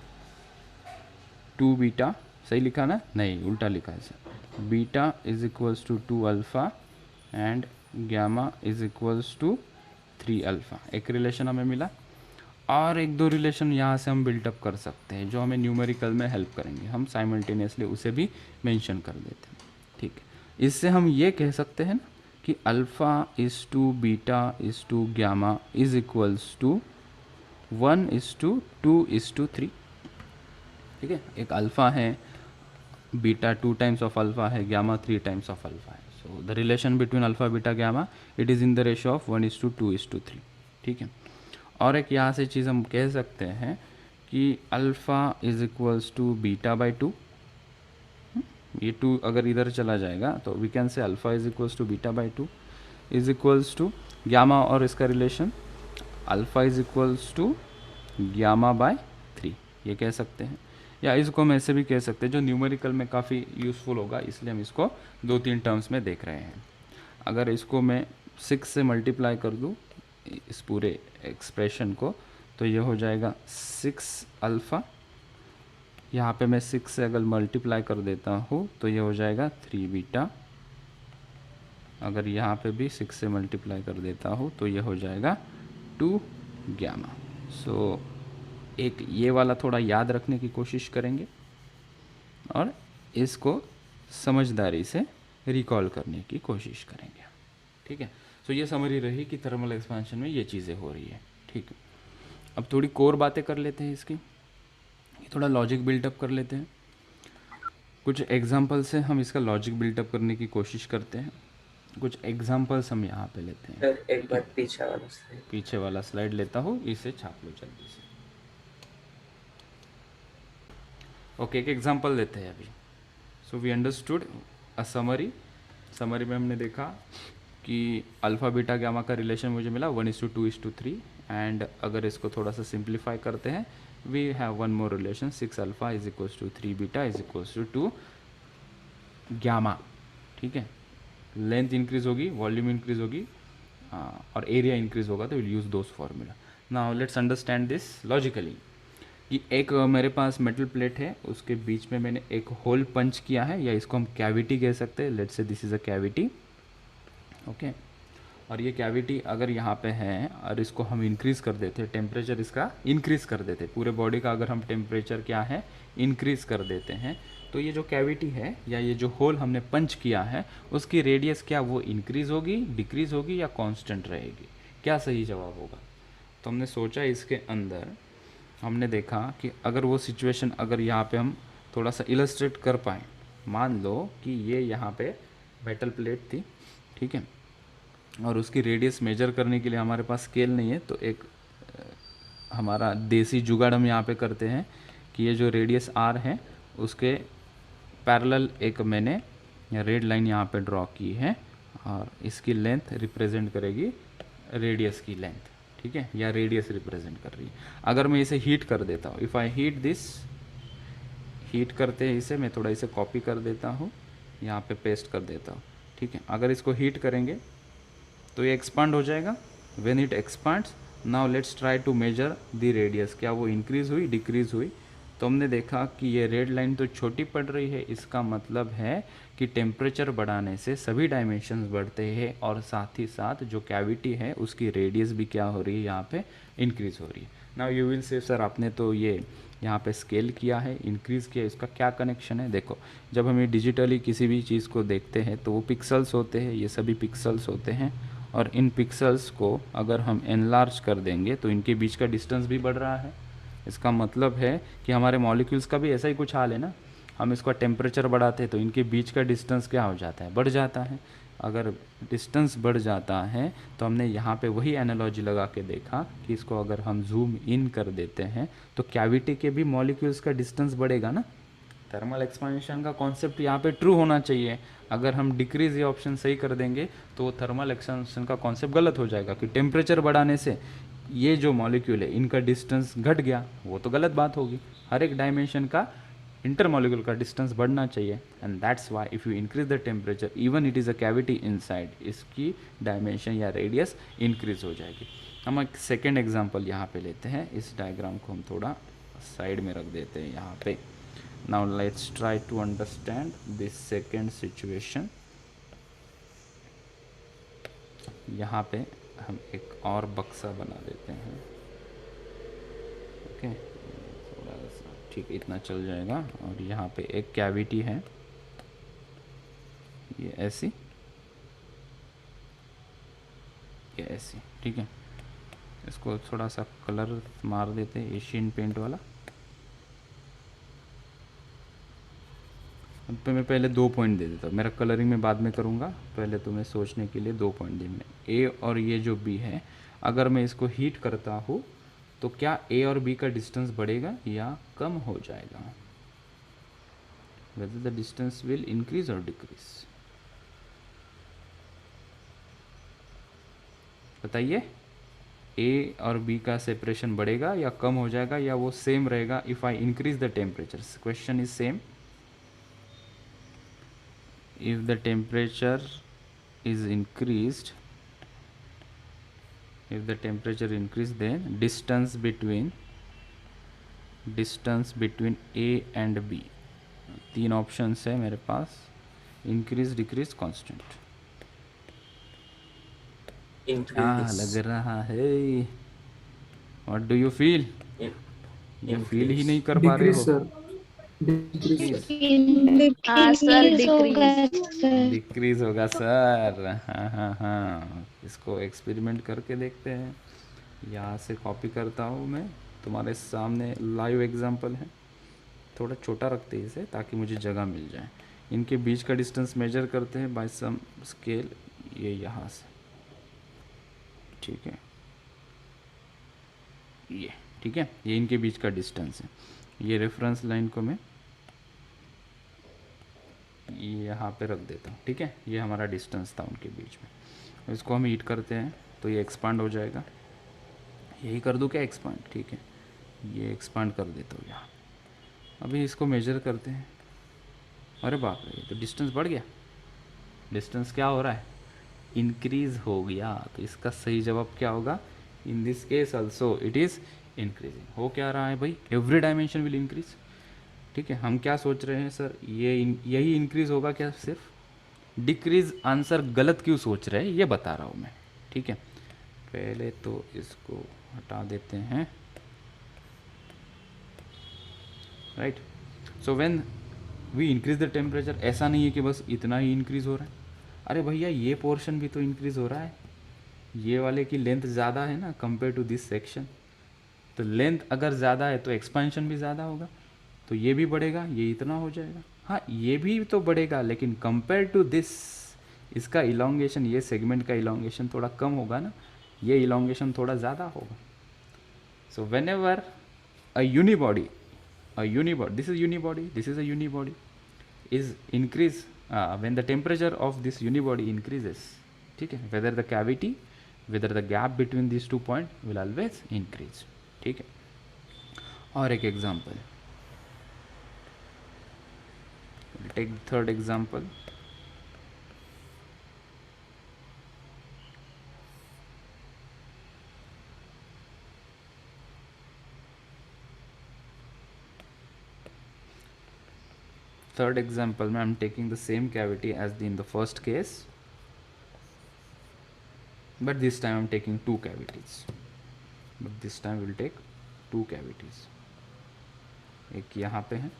2 beta, सही लिखा ना, नहीं उल्टा लिखा है sir, beta is equals to 2 alpha and gamma is equals to 3 alpha. एक रिलेशन हमें मिला। और एक दो रिलेशन यहाँ से हम बिल्टअप कर सकते हैं जो हमें न्यूमेरिकल में हेल्प करेंगे, हम साइमल्टेनियसली उसे भी मेंशन कर देते हैं। ठीक है, इससे हम ये कह सकते हैं ना कि alpha is to beta is to gamma is equals to 1:2:3। ठीक है, एक अल्फ़ा है, बीटा 2 टाइम्स ऑफ अल्फ़ा है, गामा 3 टाइम्स ऑफ अल्फ़ा है। So the relation between alpha beta gamma it is in the ratio of 1:2:3। ठीक है, और एक यहाँ से चीज़ हम कह सकते हैं कि alpha is equals to beta by 2। ये 2 अगर इधर चला जाएगा तो we can say alpha is equals to beta by 2 is equals to gamma, और इसका relation alpha is equals to gamma by 3, ये कह सकते हैं। या इसको हम ऐसे भी कह सकते हैं जो न्यूमेरिकल में काफ़ी यूज़फुल होगा, इसलिए हम इसको 2-3 टर्म्स में देख रहे हैं। अगर इसको मैं 6 से मल्टीप्लाई कर दूँ इस पूरे एक्सप्रेशन को, तो ये हो जाएगा 6 अल्फ़ा, यहाँ पे मैं 6 से अगर मल्टीप्लाई कर देता हूँ तो ये हो जाएगा 3 बीटा, अगर यहाँ पे भी 6 से मल्टीप्लाई कर देता हूँ तो ये हो जाएगा 2 गामा। सो एक ये वाला थोड़ा याद रखने की कोशिश करेंगे और इसको समझदारी से रिकॉल करने की कोशिश करेंगे। ठीक है, सो ये समरी रही कि थर्मल एक्सपेंशन में ये चीज़ें हो रही है। ठीक है, अब थोड़ी कोर बातें कर लेते हैं इसकी, थोड़ा लॉजिक बिल्डअप कर लेते हैं। कुछ एग्जांपल से हम इसका लॉजिक बिल्डअप करने की कोशिश करते हैं। कुछ एग्जांपल्स हम यहाँ पे लेते हैं। सर एक बार पीछे वाला स्लाइड। पीछे वाला स्लाइड लेता हूँ, इसे छाप लो जल्दी से। ओके, एक एग्जांपल लेते हैं अभी। So we understood a summary में हमने देखा कि अल्फ़ा बीटा गामा का रिलेशन मुझे मिला 1:2:3, एंड अगर इसको थोड़ा सा सिंप्लीफाई करते हैं we have one more relation 6 alpha is equals to 3 beta is equals to 2 gamma. ठीक है, लेंथ इंक्रीज होगी, वॉल्यूम इंक्रीज होगी, और एरिया इंक्रीज होगा, तो will use those formula. Now let's understand this logically कि एक मेरे पास मेटल प्लेट है, उसके बीच में मैंने एक होल पंच किया है, या इसको हम कैविटी कह सकते हैं। Let's say this is a cavity. Okay, और ये कैविटी अगर यहाँ पे है और इसको हम इंक्रीज़ कर देते हैं, टेम्परेचर इसका इंक्रीज़ कर देते हैं, पूरे बॉडी का अगर हम टेम्परेचर क्या है इंक्रीज़ कर देते हैं, तो ये जो कैविटी है या ये जो होल हमने पंच किया है उसकी रेडियस क्या वो इंक्रीज़ होगी, डिक्रीज़ होगी, या कांस्टेंट रहेगी? क्या सही जवाब होगा? तो हमने सोचा इसके अंदर हमने देखा कि अगर वो सिचुएशन अगर यहाँ पे हम थोड़ा सा इलस्ट्रेट कर पाएँ, मान लो कि ये यहाँ पे मेटल प्लेट थी, ठीक है, और उसकी रेडियस मेजर करने के लिए हमारे पास स्केल नहीं है, तो एक हमारा देसी जुगाड़ हम यहाँ पे करते हैं कि ये जो रेडियस आर है उसके पैरेलल एक मैंने रेड लाइन यहाँ पे ड्रॉ की है, और इसकी लेंथ रिप्रेजेंट करेगी रेडियस की लेंथ। ठीक है, या रेडियस रिप्रेजेंट कर रही है। अगर मैं इसे हीट कर देता हूँ, if I heat this, heat करते हैं इसे, मैं थोड़ा इसे कॉपी कर देता हूँ, यहाँ पे पेस्ट कर देता हूँ। ठीक है, अगर इसको हीट करेंगे तो ये एक्सपांड हो जाएगा। When it expands, now let's try to measure the radius, क्या वो इंक्रीज़ हुई, डिक्रीज़ हुई? तो हमने देखा कि ये रेड लाइन तो छोटी पड़ रही है, इसका मतलब है कि टेम्परेचर बढ़ाने से सभी डायमेंशंस बढ़ते हैं, और साथ ही साथ जो कैविटी है उसकी रेडियस भी क्या हो रही है, यहाँ पे इंक्रीज़ हो रही है। Now you will say sir आपने तो ये यहाँ पे स्केल किया है, इंक्रीज़ किया, इसका क्या कनेक्शन है? देखो, जब हमें डिजिटली किसी भी चीज़ को देखते हैं तो वो पिक्सल्स होते हैं, ये सभी पिक्सल्स होते हैं, और इन पिक्सल्स को अगर हम एनलार्ज कर देंगे तो इनके बीच का डिस्टेंस भी बढ़ रहा है। इसका मतलब है कि हमारे मॉलिक्यूल्स का भी ऐसा ही कुछ हाल है ना, हम इसका टेम्परेचर बढ़ाते हैं तो इनके बीच का डिस्टेंस क्या हो जाता है, बढ़ जाता है। अगर डिस्टेंस बढ़ जाता है तो हमने यहाँ पे वही एनालॉजी लगा के देखा कि इसको अगर हम जूम इन कर देते हैं तो कैविटी के भी मॉलिक्यूल्स का डिस्टेंस बढ़ेगा ना। थर्मल एक्सपेंशन का कॉन्सेप्ट यहाँ पे ट्रू होना चाहिए। अगर हम डिक्रीज ये ऑप्शन सही कर देंगे तो थर्मल एक्सपेंशन का कॉन्सेप्ट गलत हो जाएगा कि टेम्परेचर बढ़ाने से ये जो मॉलिक्यूल है इनका डिस्टेंस घट गया, वो तो गलत बात होगी। हर एक डायमेंशन का इंटरमॉलिक्यूल का डिस्टेंस बढ़ना चाहिए, and that's why if you increase the temperature even it is a cavity inside, इसकी डायमेंशन या रेडियस इंक्रीज हो जाएगी। हम एक सेकेंड एग्जाम्पल यहाँ पे लेते हैं, इस डायग्राम को हम थोड़ा साइड में रख देते हैं यहाँ पे। Now let's try to understand this second situation. यहाँ पे हम एक और बक्सा बना देते हैं। ओके, थोड़ा सा ठीक है, इतना चल जाएगा। और यहाँ पे एक कैविटी है, ये ऐसी, ये ऐसी, ठीक है। इसको थोड़ा सा कलर मार देते हैं, एशियन पेंट वाला। अब पे मैं पहले 2 पॉइंट दे देता हूँ, मेरा कलरिंग में बाद में करूँगा, पहले तुम्हें सोचने के लिए 2 पॉइंट देने। ए और ये जो बी है, अगर मैं इसको हीट करता हूँ तो क्या ए और बी का डिस्टेंस बढ़ेगा या कम हो जाएगा? Whether the distance will increase और डिक्रीज, बताइए। ए और बी का सेपरेशन बढ़ेगा या कम हो जाएगा, या वो सेम रहेगा if I increase the temperature? Question is same. If the temperature is increased, if the temperature increase, then distance between A and B, 3 options है मेरे पास, इंक्रीज, डिक्रीज, कांस्टेंट। क्या लग Increase. रहा है? What do you feel? ये feel ही Increase. नहीं कर पा रहे डिक्रीज हो। सर, डिक्रीज डिक्रीज, हाँ सर, डिक्रीज होगा डिक्रीज। सर। डिक्रीज होगा सर। हाँ हाँ हाँ, इसको एक्सपेरिमेंट करके देखते हैं। यहाँ से कॉपी करता हूँ मैं, तुम्हारे सामने लाइव एग्जांपल है। थोड़ा छोटा रखते हैं इसे ताकि मुझे जगह मिल जाए। इनके बीच का डिस्टेंस मेजर करते हैं बाय सम स्केल, ये यहाँ से, ठीक है, ये ठीक है, ये इनके बीच का डिस्टेंस है। ये रेफरेंस लाइन को मैं यहाँ पे रख देता हूँ, ठीक है। ये हमारा डिस्टेंस था उनके बीच में। इसको हम हीट करते हैं तो ये एक्सपांड हो जाएगा। यही कर दूँ क्या, एक्सपांड, ठीक है, ये एक्सपांड कर देता हूँ यहाँ। अभी इसको मेजर करते हैं। अरे बाप रे, ये तो डिस्टेंस बढ़ गया। डिस्टेंस क्या हो रहा है, इंक्रीज हो गया। तो इसका सही जवाब क्या होगा? In this case also it is increasing. हो क्या रहा है भाई, एवरी डायमेंशन विल इंक्रीज, ठीक है। हम क्या सोच रहे हैं सर, यही इंक्रीज होगा क्या सिर्फ? डिक्रीज आंसर गलत क्यों सोच रहे हैं ये बता रहा हूँ मैं, ठीक है। पहले तो इसको हटा देते हैं, right. So when we increase the temperature, ऐसा नहीं है कि बस इतना ही इंक्रीज हो रहा है। अरे भैया, ये पोर्शन भी तो इंक्रीज हो रहा है। ये वाले की लेंथ ज़्यादा है ना कंपेयर टू दिस सेक्शन, तो लेंथ अगर ज़्यादा है तो एक्सपेंशन भी ज़्यादा होगा, तो ये भी बढ़ेगा, ये इतना हो जाएगा। हाँ, ये भी तो बढ़ेगा, लेकिन कंपेयर टू दिस इसका इलोंगेशन, ये सेगमेंट का इलोंगेशन थोड़ा कम होगा ना, ये इलोंगेशन थोड़ा ज़्यादा होगा। So when ever a unibody, this is unibody, this is a unibody, is increase when the temperature of this unibody increases, ठीक है, whether the cavity, whether the gap between these 2 points will always increase, ठीक है। और एक example, take the third example. Third example में I'm taking the same cavity as in the first case, but this time I'm taking 2 cavities. But this time we'll take 2 cavities. एक यहाँ पे है,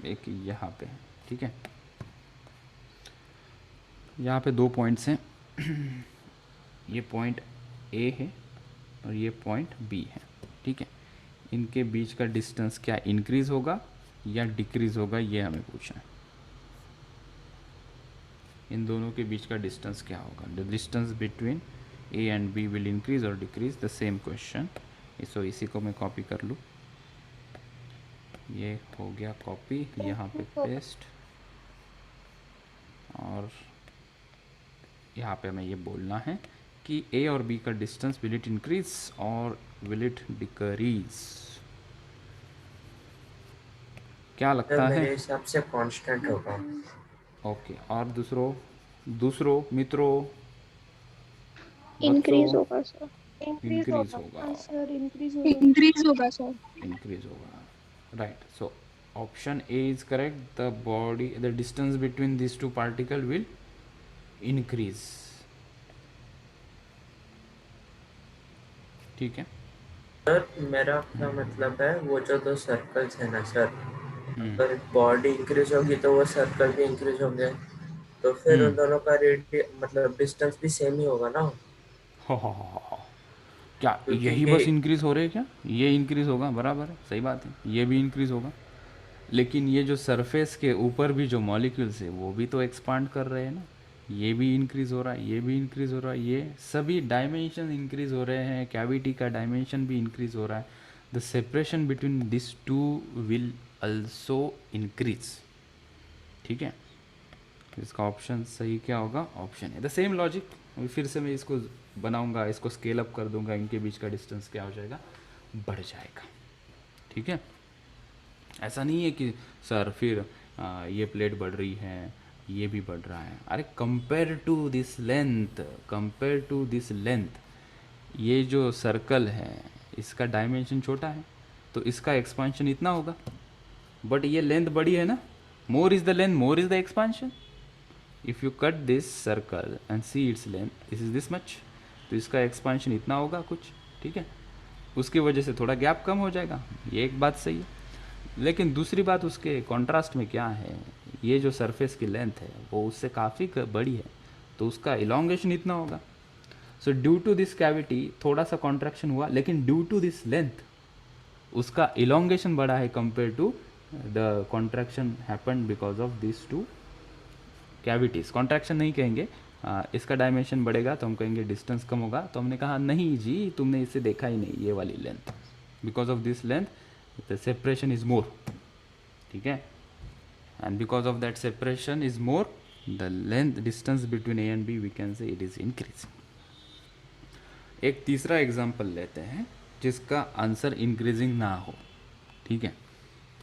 एक यहाँ पे है, ठीक है। यहाँ पे 2 पॉइंट्स हैं, ये पॉइंट A है और ये पॉइंट B है, ठीक है। इनके बीच का डिस्टेंस क्या इंक्रीज होगा या डिक्रीज होगा, ये हमें पूछना है। इन दोनों के बीच का डिस्टेंस क्या होगा? The distance between A and B will increase और डिक्रीज, द सेम क्वेश्चन। सो इसी को मैं कॉपी कर लूँ, ये हो गया कॉपी, यहाँ पे पेस्ट, और यहाँ पे हमें ये बोलना है कि A और B का डिस्टेंस विल इट इंक्रीज और विल इट डिक्रीज? क्या लगता है? मेरे हिसाब से कांस्टेंट होगा। ओके, और दूसरों मित्रों, इंक्रीज होगा सर। इंक्रीज होगा, सर इंक्रीज होगा सर। इंक्रीज होगा, right. So option A is correct, the distance between this 2 particle will increase, ठीक है। सर मेरा क्या मतलब है, वो जो दो सर्कल्स है ना सर, हम्म अगर बॉडी इंक्रीज होगी तो वो सर्कल भी इंक्रीज होंगे, तो फिर उन हम्म दोनों का मतलब डिस्टेंस भी सेम ही होगा ना। हो। क्या यही क्योंकि बस इंक्रीज हो रहे हैं क्या? ये इंक्रीज होगा, बराबर है, सही बात है, ये भी इंक्रीज होगा। लेकिन ये जो सरफेस के ऊपर भी जो मॉलिक्यूल्स है वो भी तो एक्सपांड कर रहे हैं ना। ये भी इंक्रीज हो रहा है, ये भी इंक्रीज हो रहा है, ये सभी डायमेंशन इंक्रीज हो रहे हैं, कैविटी का डायमेंशन भी इंक्रीज हो रहा है। The separation between this two will also increase. ठीक है, इसका ऑप्शन सही क्या होगा? ऑप्शन है। द सेम लॉजिक, अभी फिर से मैं इसको बनाऊंगा, इसको स्केल अप कर दूंगा, इनके बीच का डिस्टेंस क्या हो जाएगा? बढ़ जाएगा। ठीक है, ऐसा नहीं है कि सर फिर ये प्लेट बढ़ रही है, ये भी बढ़ रहा है। अरे compare to this length, compare to this length, ये जो सर्कल है इसका डायमेंशन छोटा है तो इसका एक्सपांशन इतना होगा, बट ये लेंथ बड़ी है ना, मोर is the length, more is the expansion. If you cut this circle and see its length, this is this much, तो इसका एक्सपांशन इतना होगा कुछ। ठीक है, उसकी वजह से थोड़ा गैप कम हो जाएगा, ये एक बात सही है। लेकिन दूसरी बात उसके कॉन्ट्रास्ट में क्या है, ये जो सरफेस की लेंथ है वो उससे काफ़ी बड़ी है तो उसका इलोंगेशन इतना होगा। So due to this cavity थोड़ा सा कॉन्ट्रैक्शन हुआ, लेकिन ड्यू टू दिस लेंथ उसका इलोंगेशन बड़ा है compare to the contraction happen because of this two cavities. Contraction नहीं कहेंगे, इसका डायमेंशन बढ़ेगा तो हम कहेंगे डिस्टेंस कम होगा। तो हमने कहा नहीं जी, तुमने इसे देखा ही नहीं, ये वाली length, because of this length the separation is more. ठीक है, and because of that separation is more, the length distance between A and B we can say it is increasing. एक तीसरा एग्जाम्पल लेते हैं जिसका आंसर इंक्रीजिंग ना हो। ठीक है,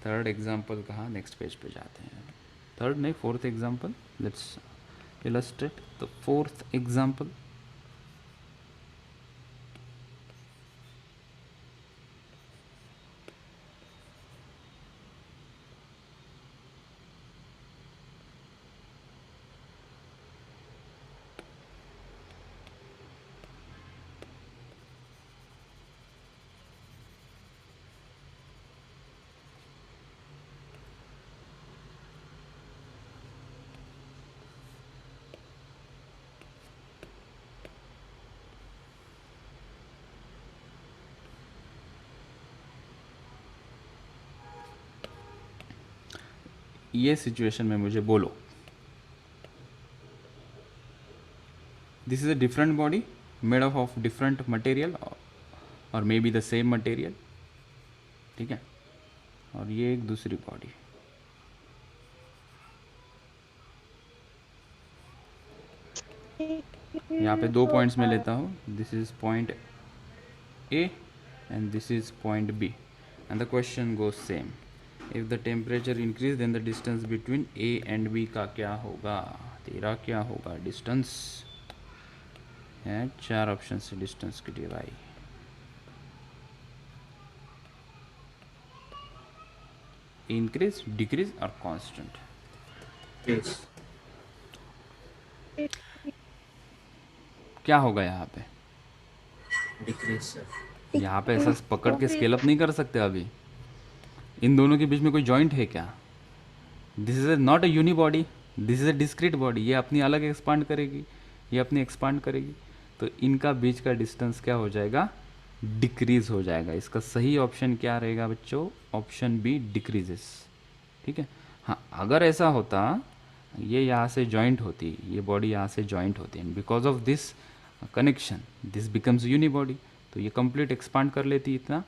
थर्ड एग्जाम्पल कहाँ? नेक्स्ट पेज पे जाते हैं। थर्ड नहीं, fourth example, let's illustrate the fourth example. ये सिचुएशन में मुझे बोलो, this is a different body made of different material और may be the same material. ठीक है, और ये एक दूसरी बॉडी, यहाँ पे 2 पॉइंट्स में लेता हूँ, this is point A and this is point B, and the question goes same. If the temperature increase then the distance between A and B का क्या होगा? तेरा क्या होगा डिस्टेंस? है 4 ऑप्शन से डिस्टेंस के लिए भाई। इंक्रीज, डिक्रीज और कांस्टेंट। प्लीज क्या होगा यहाँ पे? Decrease sir. यहाँ पे ऐसा पकड़ के स्केल अप नहीं कर सकते अभी। इन दोनों के बीच में कोई जॉइंट है क्या? This is not a uni body, this is a discrete body. ये अपनी अलग एक्सपांड करेगी, ये अपनी एक्सपांड करेगी, तो इनका बीच का डिस्टेंस क्या हो जाएगा? डिक्रीज हो जाएगा। इसका सही ऑप्शन क्या रहेगा बच्चों? Option B, decreases. ठीक है, हाँ अगर ऐसा होता, ये यहाँ से जॉइंट होती, ये बॉडी यहाँ से जॉइंट होती, and because of this connection this becomes uni body, तो ये कंप्लीट एक्सपांड कर लेती इतना,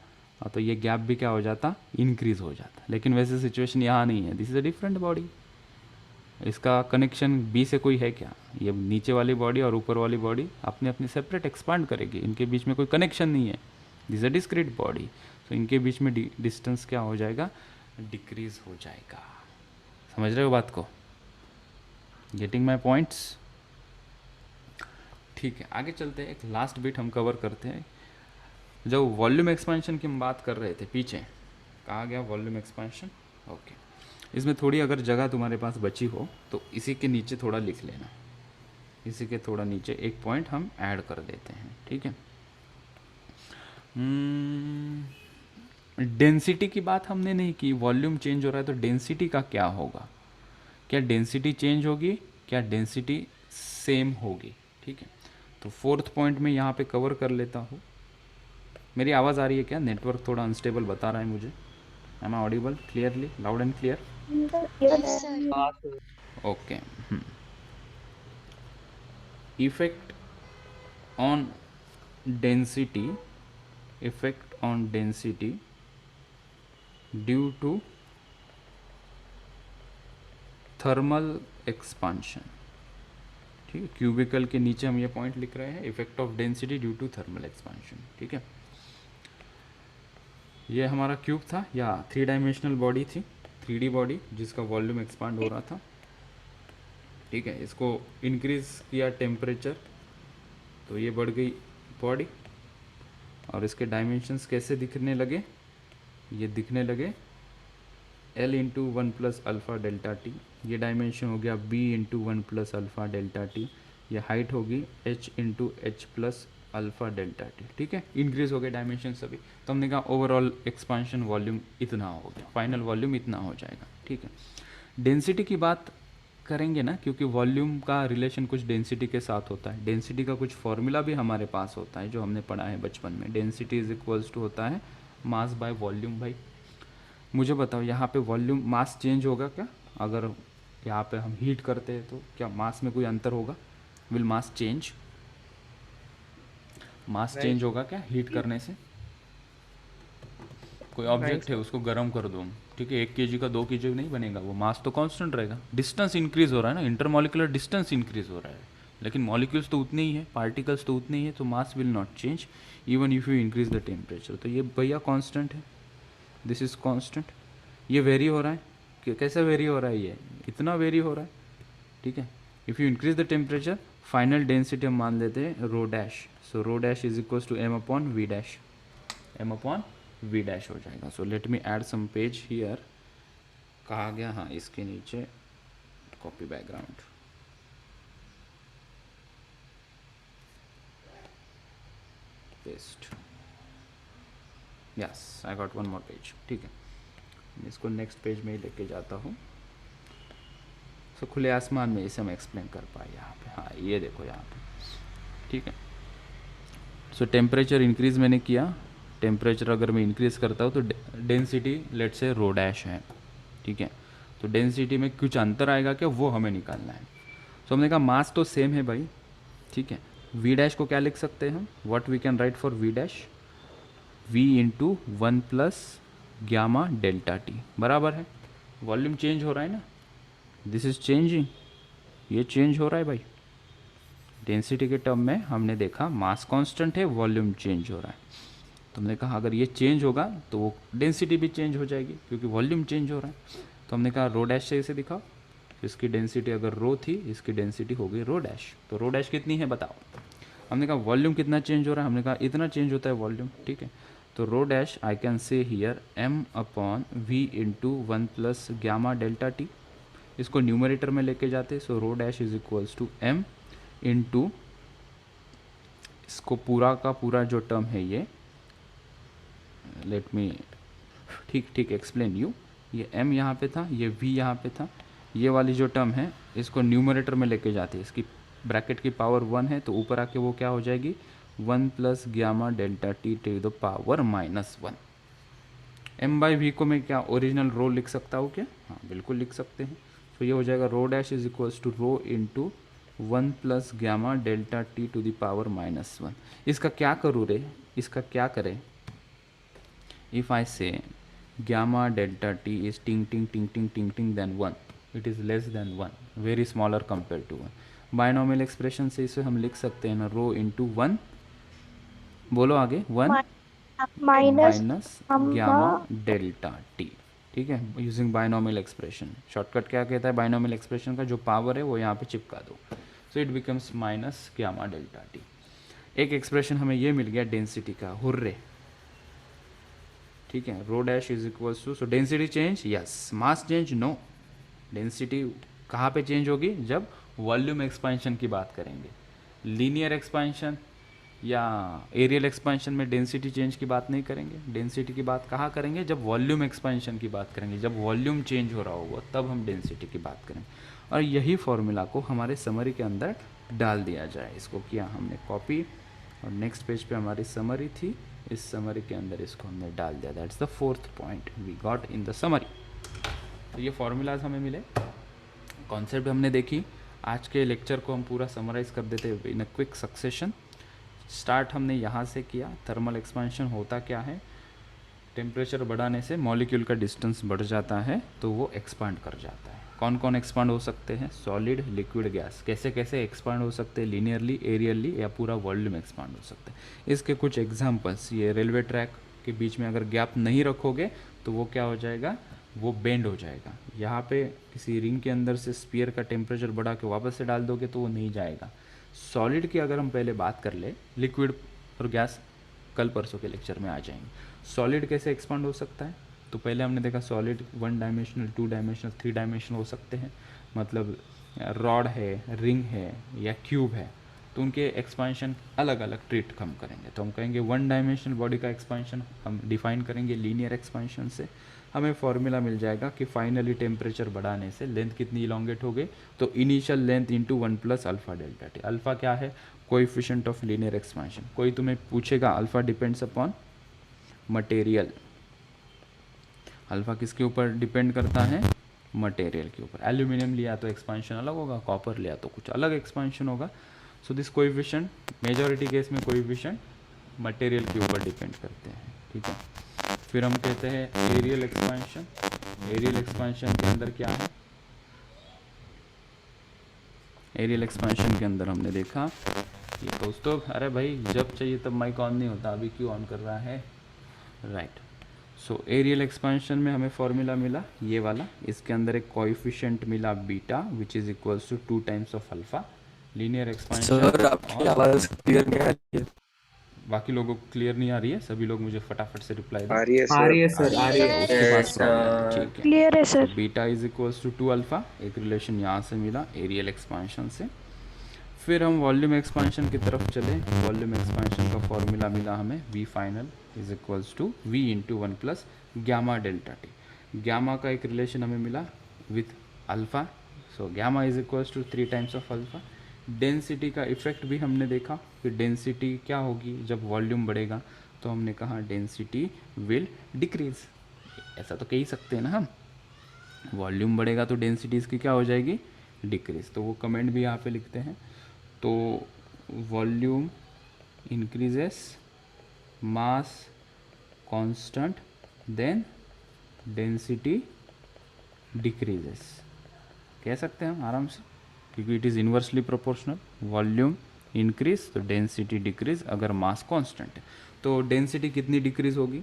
तो ये गैप भी क्या हो जाता? इंक्रीज हो जाता। लेकिन वैसे सिचुएशन यहाँ नहीं है, this is a different body. इसका कनेक्शन बी से कोई है क्या? ये नीचे वाली बॉडी और ऊपर वाली बॉडी अपने अपने सेपरेट एक्सपांड करेगी, इनके बीच में कोई कनेक्शन नहीं है, दिस अ डिस्क्रीट बॉडी, तो इनके बीच में डिस्टेंस क्या हो जाएगा? डिक्रीज हो जाएगा। समझ रहे हो बात को? Getting my points? ठीक है, आगे चलते हैं। एक लास्ट बिट हम कवर करते हैं। जब वॉल्यूम एक्सपेंशन की हम बात कर रहे थे पीछे, कहा गया वॉल्यूम एक्सपेंशन। ओके, इसमें थोड़ी अगर जगह तुम्हारे पास बची हो तो इसी के नीचे थोड़ा लिख लेना, इसी के थोड़ा नीचे एक पॉइंट हम ऐड कर देते हैं। ठीक है, डेंसिटी की बात हमने नहीं की, वॉल्यूम चेंज हो रहा है तो डेंसिटी का क्या होगा, क्या डेंसिटी चेंज होगी, क्या डेंसिटी सेम होगी। ठीक है, तो फोर्थ पॉइंट में यहाँ पे कवर कर लेता हूँ। मेरी आवाज़ आ रही है क्या? नेटवर्क थोड़ा अनस्टेबल बता रहा है मुझे। Am I audible clearly, loud and clear? Yes, sir. Okay. Effect on density, effect on density due to thermal expansion। ठीक है, क्यूबिकल के नीचे हम ये पॉइंट लिख रहे हैं, effect of density due to thermal expansion. ठीक है, ये हमारा क्यूब था या 3 डायमेंशनल बॉडी थी, 3D बॉडी जिसका वॉल्यूम एक्सपांड हो रहा था। ठीक है, इसको इंक्रीज किया टेम्परेचर तो ये बढ़ गई बॉडी, और इसके डायमेंशंस कैसे दिखने लगे, ये दिखने लगे L into 1 plus alpha delta T, ये डायमेंशन हो गया B into 1 plus alpha delta T, ये हाइट होगी H into H plus alpha delta T. ठीक है, इंक्रीज हो गए डायमेंशन सभी, तो हमने कहा ओवरऑल एक्सपांशन वॉल्यूम इतना हो गया, फाइनल वॉल्यूम इतना हो जाएगा। ठीक है, डेंसिटी की बात करेंगे ना, क्योंकि वॉल्यूम का रिलेशन कुछ डेंसिटी के साथ होता है। डेंसिटी का कुछ फॉर्मूला भी हमारे पास होता है जो हमने पढ़ा है बचपन में। डेंसिटी इज इक्वल्स टू होता है मास बाय वॉल्यूम। भाई मुझे बताओ, यहाँ पे वॉल्यूम मास चेंज होगा क्या? अगर यहाँ पे हम हीट करते हैं तो क्या मास में कोई अंतर होगा? Will mass change? Mass change होगा क्या हीट करने से? कोई ऑब्जेक्ट है उसको गर्म कर दो, ठीक है, 1 kg का 2 kg नहीं बनेगा, वो मास तो कांस्टेंट रहेगा। डिस्टेंस इंक्रीज हो रहा है ना, इंटरमॉलिकुलर डिस्टेंस इंक्रीज हो रहा है, लेकिन मॉलिक्यूल्स तो उतने ही है, पार्टिकल्स तो उतने ही है, तो mass will not change even if you increase the temperature. तो ये भैया कांस्टेंट है, दिस इज कांस्टेंट। ये वेरी हो रहा है कैसे वेरी हो रहा है? ये इतना वेरी हो रहा है। ठीक है, if you increase the temperature, final density हम मान लेते हैं rho dash. So rho dash is equals to m upon V dash, m upon V dash हो जाएगा। So let me add some page here. कहा गया, हाँ इसके नीचे copy background, paste, yes I got one more page. ठीक है, मैं इसको नेक्स्ट पेज में ही लेके जाता हूँ। सो खुले आसमान में इसे हम एक्सप्लेन कर पाए यहाँ पे। हाँ ये देखो यहाँ पे, ठीक है। सो टेम्परेचर इंक्रीज मैंने किया, टेम्परेचर अगर मैं इंक्रीज करता हूँ तो डेंसिटी लेट से रो डैश है। ठीक है, तो डेंसिटी में कुछ अंतर आएगा क्या, वो हमें निकालना है। सो हमने कहा मास तो सेम है भाई। ठीक है, वी डैश को क्या लिख सकते हैं हम, what we can write for V dash, V into 1 plus gamma delta T बराबर है। वॉल्यूम चेंज हो रहा है ना, दिस इज चेंजिंग, ये चेंज हो रहा है भाई। डेंसिटी के टर्म में हमने देखा मास कांस्टेंट है, वॉल्यूम चेंज हो रहा है। तो हमने कहा अगर ये चेंज होगा तो वो डेंसिटी भी चेंज हो जाएगी क्योंकि वॉल्यूम चेंज हो रहा है। तो हमने कहा रो डैश से इसे दिखाओ, इसकी डेंसिटी अगर रो थी, इसकी डेंसिटी हो गई रो डैश। तो रो डैश कितनी है बताओ? हमने कहा वॉल्यूम कितना चेंज हो रहा है, हमने कहा इतना चेंज होता है वॉल्यूम। ठीक है, तो rho dash I can say here m upon V into 1 plus gamma delta T. इसको न्यूमरेटर में लेके जाते, so rho dash is equals to m into, इसको पूरा का पूरा जो टर्म है ये, लेट मी ठीक एक्सप्लेन यू, ये m यहाँ पे था, ये v यहाँ पे था, ये वाली जो टर्म है इसको न्यूमरेटर में लेके जाते हैं, इसकी ब्रैकेट की पावर 1 है तो ऊपर आके वो क्या हो जाएगी 1 plus gamma delta T to the power -1। m by V को मैं क्या ओरिजिनल रो लिख सकता हूँ क्या? हाँ बिल्कुल लिख सकते हैं। तो ये हो जाएगा rho dash is equals to rho into 1 plus gamma delta T to the power -1। इसका क्या करूँ रे, इसका क्या करें? इफ़ आई से gamma delta t is ting ting ting ting ting ting than 1, it is less than 1, very smaller compared to 1, binomial expression से इसे हम लिख सकते हैं ना रो इंटू 1, बोलो आगे, 1 माइनस ग्यामा डेल्टा टी। ठीक है, यूजिंग बायनॉमियल एक्सप्रेशन। शॉर्टकट क्या कहता है बायनॉमियल एक्सप्रेशन का, जो पावर है वो यहाँ पे चिपका दो, so it becomes minus gamma delta T. एक एक्सप्रेशन हमें ये मिल गया डेंसिटी का, हुर्रे। ठीक है, rho dash is equals to, so density change yes, mass change no. Density कहाँ पे चेंज होगी? जब वॉल्यूम एक्सपेंशन की बात करेंगे। लीनियर एक्सपेंशन या एरियल एक्सपेंशन में डेंसिटी चेंज की बात नहीं करेंगे। डेंसिटी की बात कहाँ करेंगे? जब वॉल्यूम एक्सपेंशन की बात करेंगे, जब वॉल्यूम चेंज हो रहा होगा तब हम डेंसिटी की बात करेंगे। और यही फॉर्मूला को हमारे समरी के अंदर डाल दिया जाए। इसको किया हमने कॉपी और नेक्स्ट पेज पे हमारी समरी थी, इस समरी के अंदर इसको हमने डाल दिया। That's the 4th point we got in the summary. तो ये फॉर्मूलाज हमें मिले, कॉन्सेप्ट हमने देखी। आज के लेक्चर को हम पूरा समराइज़ कर देते इन अ क्विक सक्सेशन। स्टार्ट हमने यहाँ से किया। थर्मल एक्सपेंशन होता क्या है? टेम्परेचर बढ़ाने से मॉलिक्यूल का डिस्टेंस बढ़ जाता है तो वो एक्सपांड कर जाता है। कौन कौन एक्सपांड हो सकते हैं? Solid, liquid, gas. कैसे कैसे एक्सपांड हो सकते हैं? लीनियरली, एरियली या पूरा वॉल्यूम एक्सपांड हो सकते हैं। इसके कुछ एग्जांपल्स, ये रेलवे ट्रैक के बीच में अगर गैप नहीं रखोगे तो वो क्या हो जाएगा? वो बेंड हो जाएगा। यहाँ पे किसी रिंग के अंदर से स्फीयर का टेम्परेचर बढ़ा के वापस से डाल दोगे तो वो नहीं जाएगा। सॉलिड की अगर हम पहले बात कर ले, लिक्विड और गैस कल परसों के लेक्चर में आ जाएंगे। सॉलिड कैसे एक्सपांड हो सकता है? तो पहले हमने देखा सॉलिड 1 डायमेंशनल, 2 डायमेंशनल, 3 डायमेंशनल हो सकते हैं। मतलब रॉड है, रिंग है या क्यूब है, तो उनके एक्सपांशन अलग अलग ट्रीट हम करेंगे। तो हम कहेंगे 1 डायमेंशनल बॉडी का एक्सपांशन हम डिफाइन करेंगे लीनियर एक्सपांशन से। हमें फॉर्मूला मिल जाएगा कि फाइनली टेम्परेचर बढ़ाने से लेंथ कितनी इलोंगेट हो गई? तो initial length into 1 plus alpha delta T. Alpha क्या है? Coefficient of linear expansion. कोई तुम्हें पूछेगा alpha depends upon material. Alpha किसके ऊपर डिपेंड करता है? मटेरियल के ऊपर। एल्यूमिनियम लिया तो एक्सपांशन अलग होगा, कॉपर लिया तो कुछ अलग एक्सपांशन होगा। So this coefficient, majority case में कोएफिशिएंट मटेरियल के ऊपर डिपेंड करते हैं। ठीक है। फिर हम कहते हैं एरियल एक्सपांशन। एरियल एक्सपांशन के अंदर क्या है? एरियल एक्सपेंशन के अंदर हमने देखा ये दोस्तों, अरे भाई जब चाहिए तब माइक ऑन नहीं होता, अभी क्यों ऑन कर रहा है? राइट। सो एरियल एक्सपेंशन में हमें फॉर्मूला मिला ये वाला। इसके अंदर एक कोएफिशिएंट मिला beta which is equals to 2 times of alpha. Linear expansion. Sir आपकी आवाज क्लियर नहीं आ रही है। बाकी लोगों को क्लियर नहीं आ रही है? सभी लोग मुझे फटाफट से रिप्लाई दें। आ रही है आ रही सर। है सर, आ रही है। उसके पास Yes, प्रॉब्लम है। ठीक है। क्लियर है तो sir. Beta is equals to 2 alpha, एक रिलेशन यहाँ से मिला एरियल एक्सपेंशन से। फिर हम वॉल्यूम एक्सपेंशन की तरफ चले। वॉल्यूम एक्सपेंशन का फॉर्मूला मिला हमें V final is equals to V into 1 plus gamma delta T. Gamma का एक रिलेशन हमें मिला with alpha. So gamma is equals to 3 times of alpha. Density का इफेक्ट भी हमने देखा कि डेंसिटी क्या होगी जब वॉल्यूम बढ़ेगा। तो हमने कहा डेंसिटी विल डिक्रीज। ऐसा तो कह ही सकते हैं ना हम, वॉल्यूम बढ़ेगा तो डेंसिटी इसकी क्या हो जाएगी? डिक्रीज। तो वो कमेंट भी यहाँ पे लिखते हैं। तो volume increases, mass constant, then density decreases. कह सकते हैं हम आराम से, क्योंकि it is inversely proportional. Volume increase तो डेंसिटी डिक्रीज अगर मास कांस्टेंट है। तो डेंसिटी कितनी डिक्रीज होगी?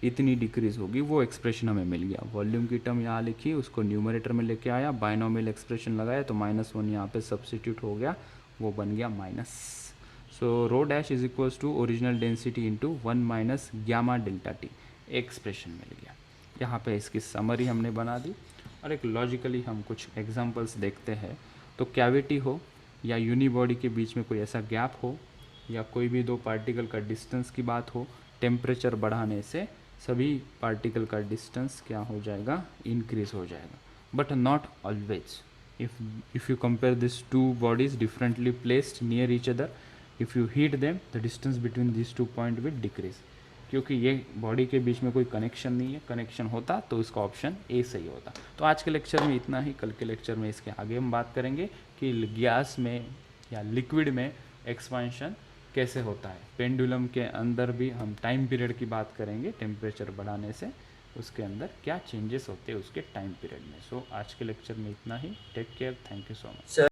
इतनी डिक्रीज होगी। वो एक्सप्रेशन हमें मिल गया। वॉल्यूम की टर्म यहाँ लिखी, उसको न्यूमरेटर में लेके आया, बाइनोमियल एक्सप्रेशन लगाया तो -1 यहाँ पे सब्स्टिट्यूट हो गया, वो बन गया minus. So rho dash is equals to original density into 1 minus gamma delta T. Expression मिल गया। यहाँ पे इसकी समरी हमने बना दी और एक लॉजिकली हम कुछ एग्जांपल्स देखते हैं। तो कैविटी हो या यूनिबॉडी के बीच में कोई ऐसा गैप हो या कोई भी दो पार्टिकल का डिस्टेंस की बात हो, टेम्परेचर बढ़ाने से सभी पार्टिकल का डिस्टेंस क्या हो जाएगा? इंक्रीज हो जाएगा। But not always. if you compare these two bodies differently placed near each other, if you heat them, the distance between these 2 points will decrease। क्योंकि ये बॉडी के बीच में कोई कनेक्शन नहीं है। कनेक्शन होता तो इसका ऑप्शन ए सही होता। तो आज के लेक्चर में इतना ही। कल के लेक्चर में इसके आगे हम बात करेंगे कि गैस में या लिक्विड में एक्सपेंशन कैसे होता है। पेंडुलम के अंदर भी हम टाइम पीरियड की बात करेंगे। टेम्परेचर बढ़ाने से उसके अंदर क्या चेंजेस होते हैं उसके टाइम पीरियड में। सो आज के लेक्चर में इतना ही। Take care, thank you so much.